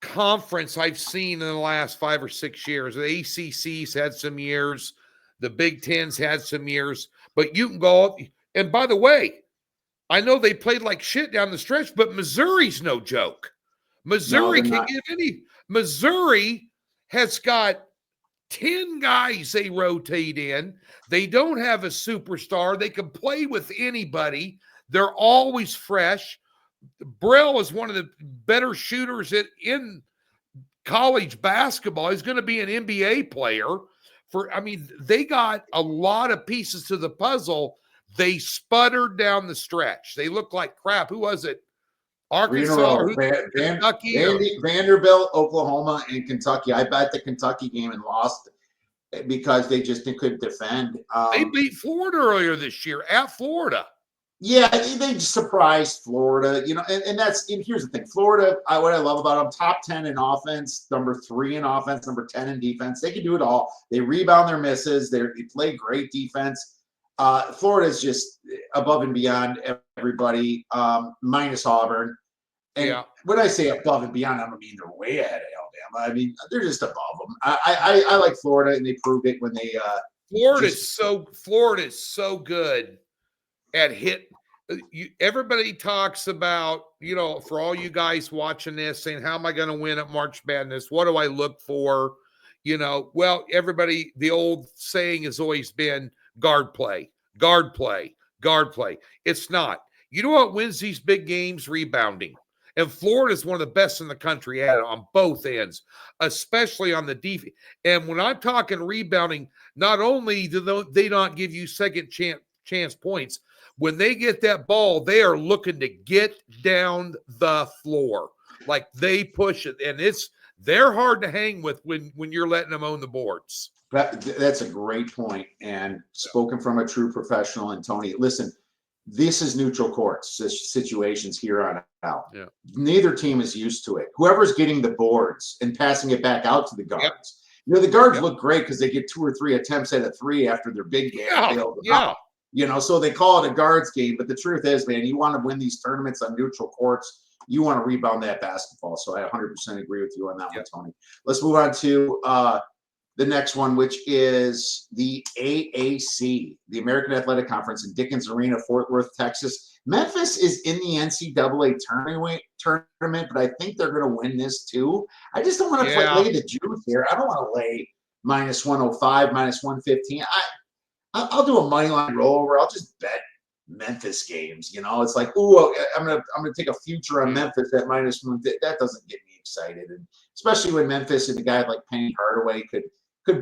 conference I've seen in the last 5 or 6 years. The ACC's had some years, the Big Ten's had some years, but you can go. And by the way, I know they played like shit down the stretch, but Missouri's no joke. Missouri can give any. Missouri has got 10 guys they rotate in. They don't have a superstar. They can play with anybody. They're always fresh. Burrell is one of the better shooters in college basketball. He's going to be an NBA player. They got a lot of pieces to the puzzle. They sputtered down the stretch. They looked like crap. Who was it? Arkansas, Kentucky, Vanderbilt, Oklahoma, and Kentucky. I bet the Kentucky game and lost because they just couldn't defend. They beat Florida earlier this year at Florida. Yeah, they surprised Florida, and here's the thing. Florida, what I love about them, top 10 in offense, number 3 in offense, number 10 in defense. They can do it all. They rebound their misses. They play great defense. Florida is just above and beyond everybody, minus Auburn. And when I say above and beyond, I don't mean they're way ahead of Alabama. I mean, they're just above them. I like Florida, and they proved it when they Florida's so good at hit. Everybody talks about, for all you guys watching this, saying, how am I going to win at March Madness? What do I look for? Well, everybody, the old saying has always been guard play, guard play, guard play. It's not. You know what wins these big games? Rebounding. And Florida is one of the best in the country at it on both ends, especially on the defense. And when I'm talking rebounding, not only do they not give you second chance points, when they get that ball, they are looking to get down the floor. Like they push it. And they're hard to hang with when you're letting them own the boards. That's a great point, and spoken from a true professional. And Tony, listen, this is neutral courts situations here on out. Yeah. Neither team is used to it. Whoever's getting the boards and passing it back out to the guards. The guards look great because they get 2 or 3 attempts at a 3 after their big man. So they call it a guards game. But the truth is, man, you want to win these tournaments on neutral courts. You want to rebound that basketball. So I 100% agree with you on that one, Tony. Let's move on to the next one, which is the AAC, the American Athletic Conference in Dickens Arena, Fort Worth, Texas. Memphis is in the NCAA tournament, but I think they're going to win this too. I just don't want to lay the juice here. I don't want to lay -105, -115. I'll do a money line rollover. I'll just bet Memphis games. It's like, ooh, I'm gonna take a future on Memphis at -1. That doesn't get me excited, and especially when Memphis and a guy like Penny Hardaway could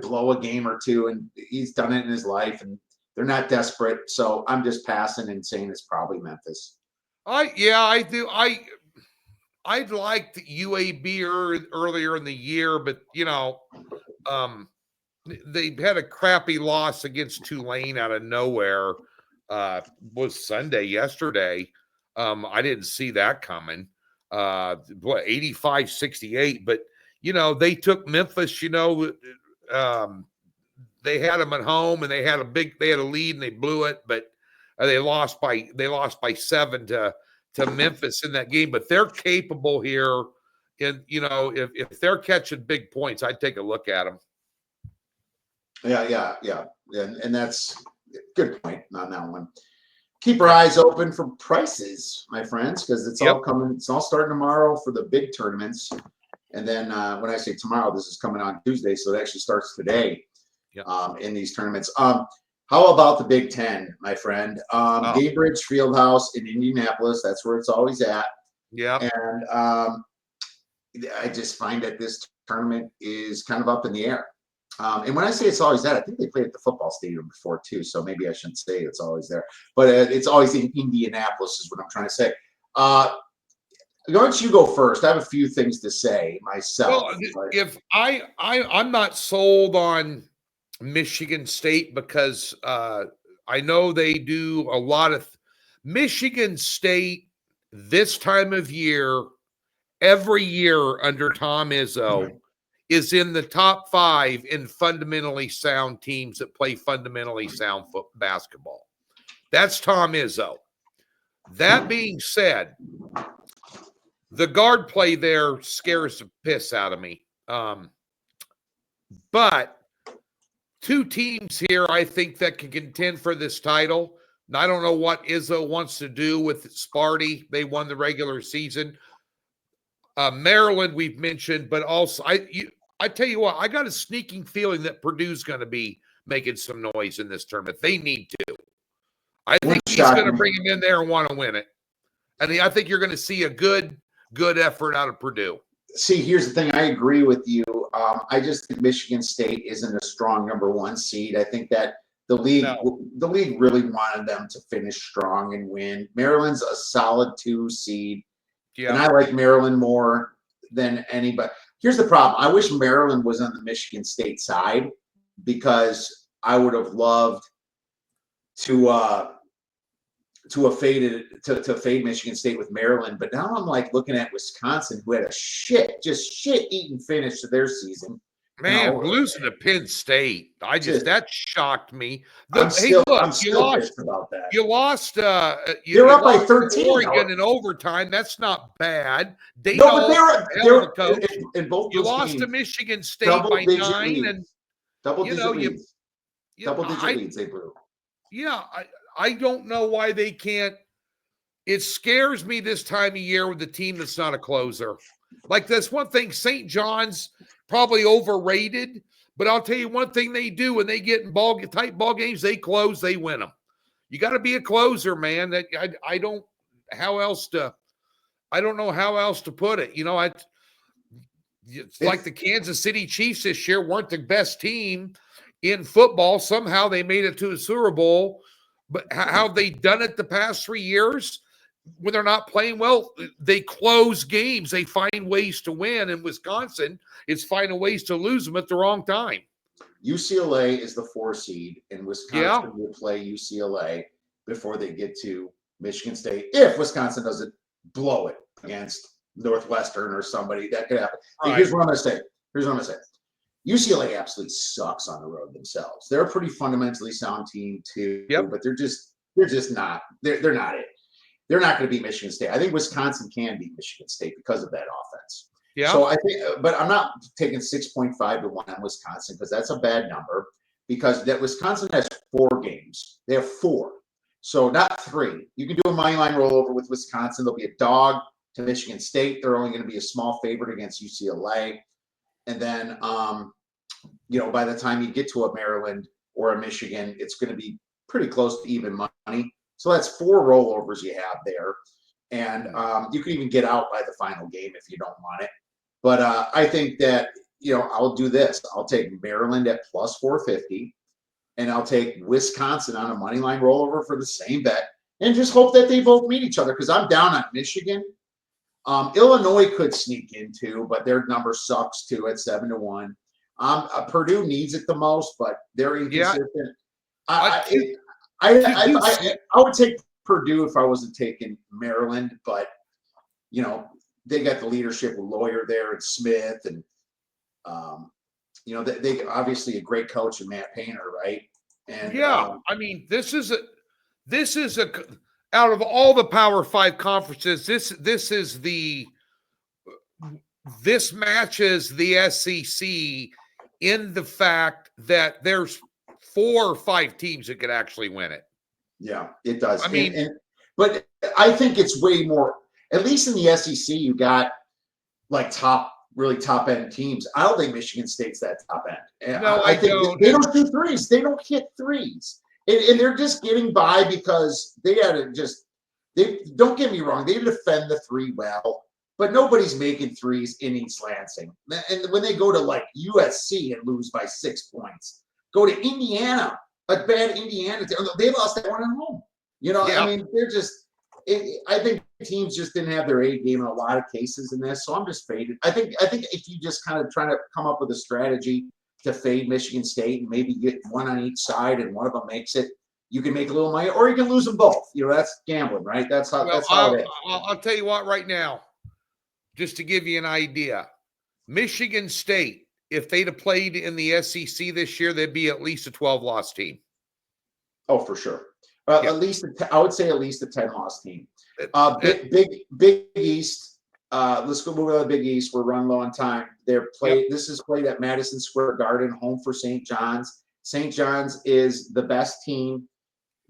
blow a game or two, and he's done it in his life, and they're not desperate. So I'm just passing and saying it's probably Memphis. I do. I'd liked UAB earlier in the year, but they had a crappy loss against Tulane out of nowhere. Was Sunday yesterday. I didn't see that coming. 85-68, but they took Memphis, they had them at home and they had a lead and they blew it, but they lost by 7 to Memphis in that game. But they're capable here. And if they're catching big points, I'd take a look at them. Yeah. And that's a good point on that one. Keep our eyes open for prices, my friends, because it's all coming. It's all starting tomorrow for the big tournaments. And then when I say tomorrow, this is coming on Tuesday, so it actually starts today in these tournaments. How about the Big Ten, my friend? Gainbridge Fieldhouse in Indianapolis. That's where it's always at. Yeah. And I just find that this tournament is kind of up in the air. And when I say it's always that, I think they played at the football stadium before too. So maybe I shouldn't say it's always there, but it's always in Indianapolis is what I'm trying to say. Why don't you go first? I have a few things to say myself. Well, if I'm not sold on Michigan State because I know they do a lot of Michigan State this time of year, every year under Tom Izzo is in the top 5 in fundamentally sound teams that play fundamentally sound basketball. That's Tom Izzo. That being said, the guard play there scares the piss out of me. But 2 teams here, I think, that can contend for this title. And I don't know what Izzo wants to do with Sparty. They won the regular season. Maryland, we've mentioned, but also I tell you what, I got a sneaking feeling that Purdue's going to be making some noise in this tournament. They need to. I think he's going to bring him in there and want to win it. And I think you're going to see a good effort out of Purdue. See, here's the thing. I agree with you. I just think Michigan State isn't a strong number 1 seed. I think that the league really wanted them to finish strong and win. Maryland's a solid 2 seed. Yeah. And I like Maryland more than anybody. Here's the problem. I wish Maryland was on the Michigan State side because I would have loved to fade Michigan State with Maryland. But now I'm like looking at Wisconsin, who had a shit-eating finish to their season. Man, losing to Penn State. That shocked me. I'm still pissed about that. You lost. They're up by 13. Oregon in overtime. That's not bad. They're in both. You lost to Michigan State by 9 and double-digit leads. Double-digit leads they blew. Yeah, I don't know why they can't. It scares me this time of year with the team that's not a closer. Like that's one thing. St. John's probably overrated, but I'll tell you one thing they do when they get in tight ball games, they close, they win them. You got to be a closer, man. That I don't know how else to put it. It's like the Kansas City Chiefs this year weren't the best team in football. Somehow they made it to a Super Bowl, but how have they done it the past 3 years? When they're not playing well, they close games. They find ways to win. In Wisconsin, it's finding ways to lose them at the wrong time. UCLA is the 4 seed, and Wisconsin will play UCLA before they get to Michigan State. If Wisconsin doesn't blow it against Northwestern or somebody, that could happen. Right. Here's what I'm going to say. UCLA absolutely sucks on the road themselves. They're a pretty fundamentally sound team too, but they're just not. They're not it. They're not going to beat Michigan State. I think Wisconsin can beat Michigan State because of that offense. Yeah. So I think, but I'm not taking 6.5 to 1 on Wisconsin because that's a bad number because that Wisconsin has 4 games. They have 4. So not 3. You can do a money line rollover with Wisconsin. They'll be a dog to Michigan State. They're only going to be a small favorite against UCLA. And then, by the time you get to a Maryland or a Michigan, it's going to be pretty close to even money. So that's 4 rollovers you have there. And you can even get out by the final game if you don't want it. But I think that, I'll do this. I'll take Maryland at plus 450, and I'll take Wisconsin on a money line rollover for the same bet and just hope that they both meet each other because I'm down on Michigan. Illinois could sneak in too, but their number sucks too at 7-1. Purdue needs it the most, but they're Yeah. inconsistent. Uh, I, two, I, I, two, two, I, I would take Purdue if I wasn't taking Maryland, but they got the leadership with Lawyer there and Smith, and they obviously a great coach in Matt Painter, right? And yeah. I mean, this is a out of all the Power 5 conferences, this matches the SEC in the fact that there's 4 or 5 teams that could actually win it. Yeah, it does. I mean, but I think it's way more. At least in the SEC, you got like really top end teams. I don't think Michigan State's that top end. no, I think don't. they don't shoot threes. They don't hit threes, and they're just getting by because they had to just. They don't get me wrong. They defend the three well, but nobody's making threes in East Lansing. And when they go to like USC and lose by 6 points, go to Indiana, a bad Indiana, they lost that one at home. Yeah. I mean, they're just. I think teams just didn't have their A game in a lot of cases in this, so I'm just faded. I think if you just kind of try to come up with a strategy to fade Michigan State and maybe get one on each side and one of them makes it, you can make a little money, or you can lose them both. That's gambling, right? That's how it is. I'll tell you what right now, just to give you an idea. Michigan State, if they'd have played in the SEC this year, they'd be at least a 12-loss team. Oh, for sure. Yeah. At least I would say at least a 10-loss team. Big East. Let's go move to the Big East. We're running low on time. This is played at Madison Square Garden, home for St. John's. St. John's is the best team,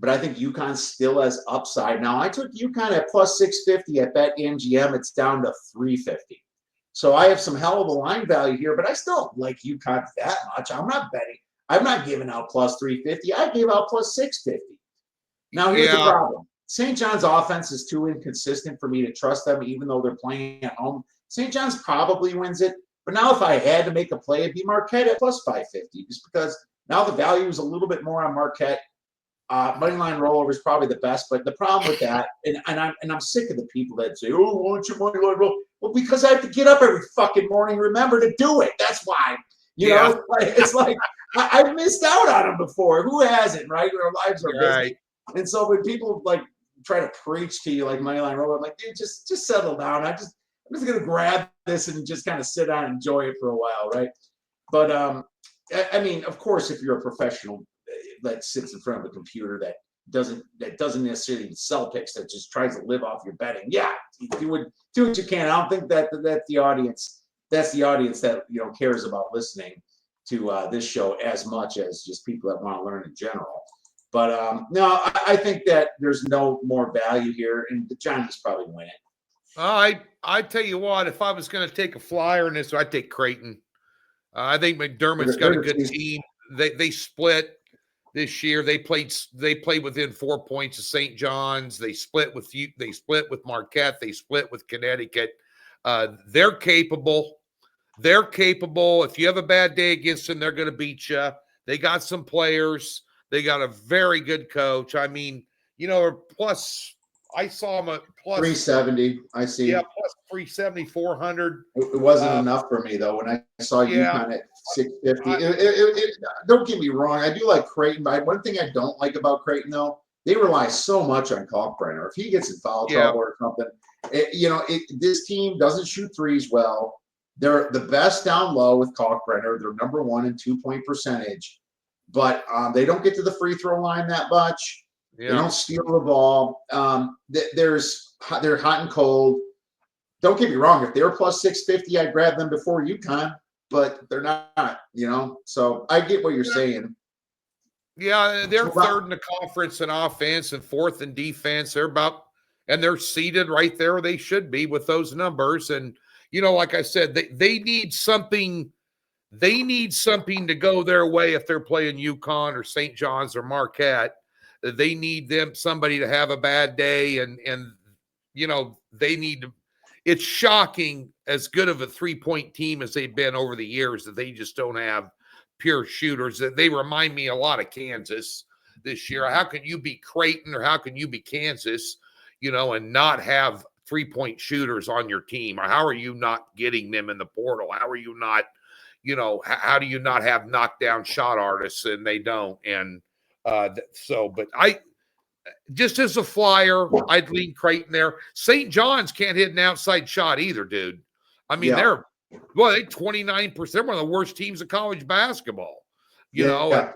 but I think UConn still has upside. Now, I took UConn at plus 650 at BetMGM. It's down to 350. So I have some hell of a line value here, but I still don't like UConn that much. I'm not betting. I'm not giving out plus 350. I gave out plus 650. Now, here's the problem. St. John's offense is too inconsistent for me to trust them, even though they're playing at home. St. John's probably wins it. But now if I had to make a play, it'd be Marquette at plus 550, just because now the value is a little bit more on Marquette. Moneyline rollover is probably the best. But the problem with that, and I'm sick of the people that say, oh, why don't you moneyline roll? Well, because I have to get up every fucking morning, remember to do it. That's why. It's like I've missed out on them before. Who hasn't, right? Our lives are busy. Right. And so when people like try to preach to you like moneyline roll, I'm like, dude, just settle down. I'm just gonna grab this and just kind of sit down and enjoy it for a while, right? But I mean, of course, if you're a professional that sits in front of a computer that doesn't necessarily sell picks, that just tries to live off your betting, yeah, you would do what you can. I don't think that's the audience that cares about listening to this show as much as just people that want to learn in general. But no, I think that there's no more value here, and the Giants probably win it. I tell you what, if I was going to take a flyer in this, I'd take Creighton. I think McDermott's got a good team. They split this year. They played within 4 points of St. John's. They split with Marquette. They split with Connecticut. They're capable. If you have a bad day against them, they're going to beat you. They got some players. They got a very good coach. I mean, plus I saw them at plus 370. I see. Yeah, plus 370, 400. It wasn't enough for me though. When I saw UConn at 650, don't get me wrong. I do like Creighton, but one thing I don't like about Creighton though, they rely so much on Kalkbrenner. If he gets in foul trouble or something, this team doesn't shoot threes well. They're the best down low with Kalkbrenner. They're number 1 in 2-point percentage. But they don't get to the free throw line that much. Yeah. They don't steal the ball. They're hot and cold. Don't get me wrong. If they're plus 650, I'd grab them before UConn, but they're not, So I get what you're saying. Yeah, they're third in the conference in offense and fourth in defense. They're seated right there where they should be with those numbers. And, like I said, they need something. They need something to go their way if they're playing UConn or St. John's or Marquette. They need somebody to have a bad day, and they need to. It's shocking as good of a 3-point team as they've been over the years that they just don't have pure shooters. They remind me a lot of Kansas this year. How can you be Creighton or how can you be Kansas, and not have 3-point shooters on your team? How are you not getting them in the portal? How are you not, how do you not have knockdown shot artists and they don't? And but just as a flyer, I'd lean Creighton there. St. John's can't hit an outside shot either, dude. I mean, they're 29%, one of the worst teams of college basketball. Yeah.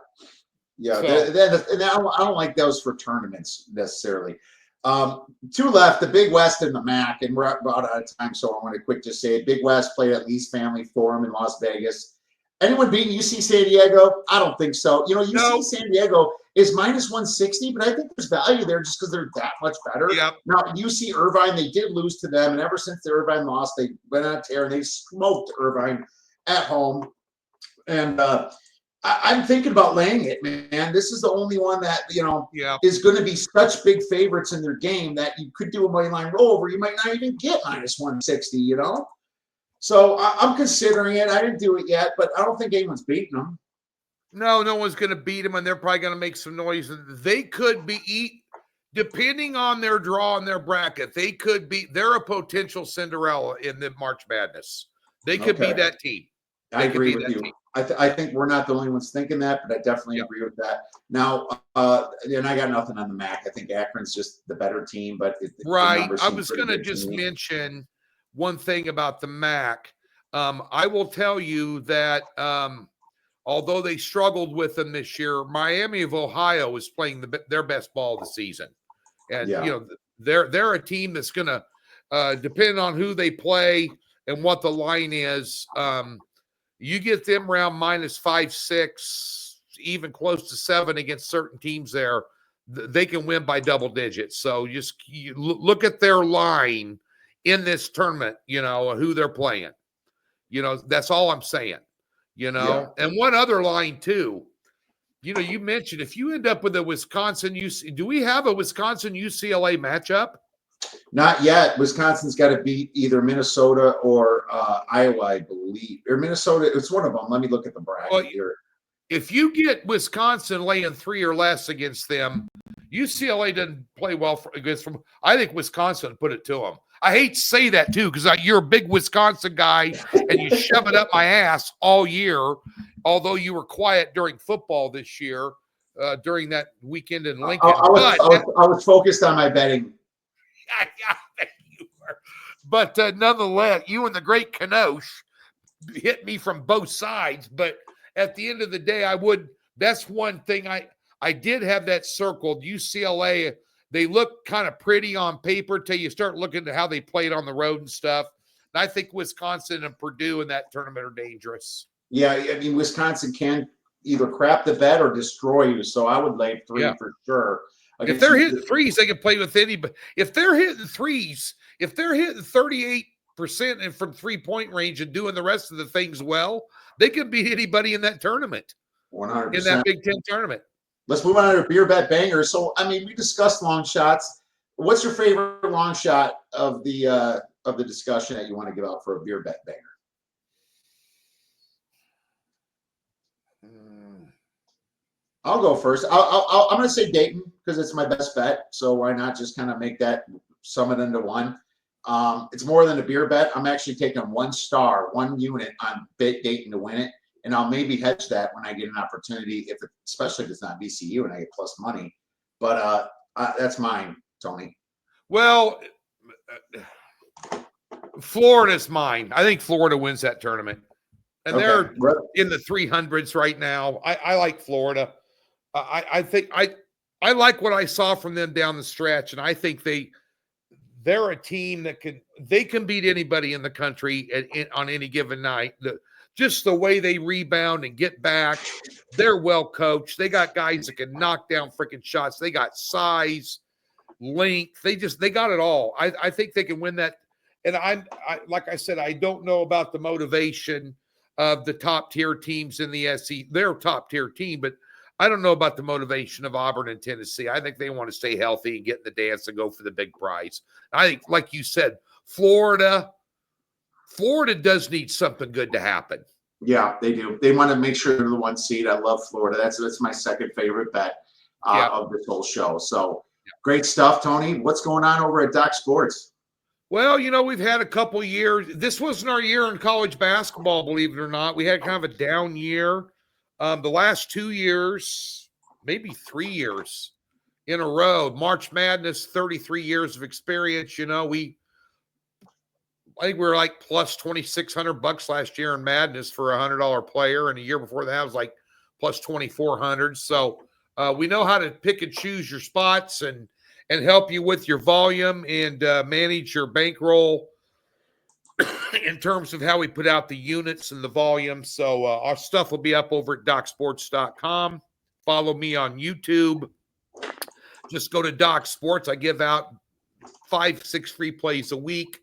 So, and I don't like those for tournaments necessarily. Two left, the Big West and the MAC, and we're about out of time, so I want to quick just say Big West played at Lee's Family Forum in Las Vegas. Anyone beating UC San Diego? I don't think so. UC San Diego is minus 160, but I think there's value there just because they're that much better. Yep. Now, UC Irvine, they did lose to them, and ever since the Irvine lost, they went on a tear, and they smoked Irvine at home. And I'm thinking about laying it, man. This is the only one that, is going to be such big favorites in their game that you could do a money line rollover. You might not even get minus 160, So I'm considering it. I didn't do it yet, but I don't think anyone's beating them. No one's going to beat them, and they're probably going to make some noise. They could be, depending on their draw and their bracket, they're a potential Cinderella in the March Madness. They could be that team. I agree with you. I think we're not the only ones thinking that, but I definitely agree with that. Now, and I got nothing on the MAC. I think Akron's just the better team, but right. I was going to just mention one thing about the MAC. I will tell you that although they struggled with them this year, Miami of Ohio is playing their best ball of the season, and they're a team that's going to depend on who they play and what the line is. You get them around minus 5, 6, even close to 7 against certain teams there, they can win by double digits. So just look at their line in this tournament, who they're playing. That's all I'm saying, And one other line too, you mentioned if you end up with a Wisconsin UC, do we have a Wisconsin UCLA matchup? Not yet. Wisconsin's got to beat either Minnesota or Iowa, I believe. Or Minnesota. It's one of them. Let me look at the bracket here. If you get Wisconsin laying 3 or less against them, UCLA doesn't play well against them. I think Wisconsin put it to them. I hate to say that, too, because you're a big Wisconsin guy, and you shove it up my ass all year, although you were quiet during football this year during that weekend in Lincoln. I was focused on my betting. Yeah, you were. But nonetheless, you and the great Kanosh hit me from both sides. But at the end of the day, that's one thing I did have that circled. UCLA, they look kind of pretty on paper till you start looking at how they played on the road and stuff. And I think Wisconsin and Purdue in that tournament are dangerous. Yeah, I mean, Wisconsin can either crap the bet or destroy you. So I would lay 3 for sure. If they're hitting threes, they can play with anybody. If they're hitting threes, if they're hitting 38% and from 3-point range and doing the rest of the things well, they can beat anybody in that tournament. 100%. In that Big Ten tournament. Let's move on to beer bet banger. So, I mean, we discussed long shots. What's your favorite long shot of the discussion that you want to give out for a beer bet banger? I'll go first. I'm going to say Dayton because it's my best bet. So why not just kind of make that sum it into one? It's more than a beer bet. I'm actually taking 1 star, 1 unit on Dayton to win it. And I'll maybe hedge that when I get an opportunity, especially if it's not VCU and I get plus money. But that's mine, Tony. Well, Florida's mine. I think Florida wins that tournament. And they're in the 300s right now. I like Florida. I think I like what I saw from them down the stretch, and I think they're a team that can beat anybody in the country on any given night. Just the way they rebound and get back, they're well coached. They got guys that can knock down freaking shots. They got size, length. They got it all. I think they can win that. And I like I said, I don't know about the motivation of the top tier teams in the SEC. They're a top tier team, but I don't know about the motivation of Auburn and Tennessee. I think they want to stay healthy and get in the dance and go for the big prize. I think, like you said, Florida does need something good to happen. Yeah, they do. They want to make sure they're the 1 seed. I love Florida. That's my second favorite bet of this whole show. So great stuff, Tony. What's going on over at Doc Sports? Well, we've had a couple years. This wasn't our year in college basketball, believe it or not. We had kind of a down year. The last 2 years, maybe 3 years in a row, March Madness, 33 years of experience. I think we were like plus $2,600 last year in Madness for $100 player, and a year before that was like plus 2,400. So we know how to pick and choose your spots and help you with your volume and manage your bankroll in terms of how we put out the units and the volume. So our stuff will be up over at DocSports.com. Follow me on YouTube. Just go to Doc Sports. I give out 5-6 free plays a week.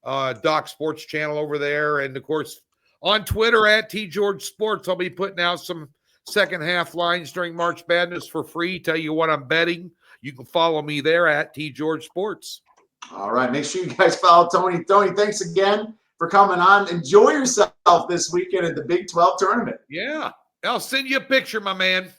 Doc Sports channel over there. And of course, on Twitter at TGeorgeSports, I'll be putting out some second half lines during March Madness for free. Tell you what I'm betting. You can follow me there at TGeorgeSports. All right. Make sure you guys follow Tony. Tony, thanks again for coming on. Enjoy yourself this weekend at the Big 12 tournament. Yeah. I'll send you a picture, my man.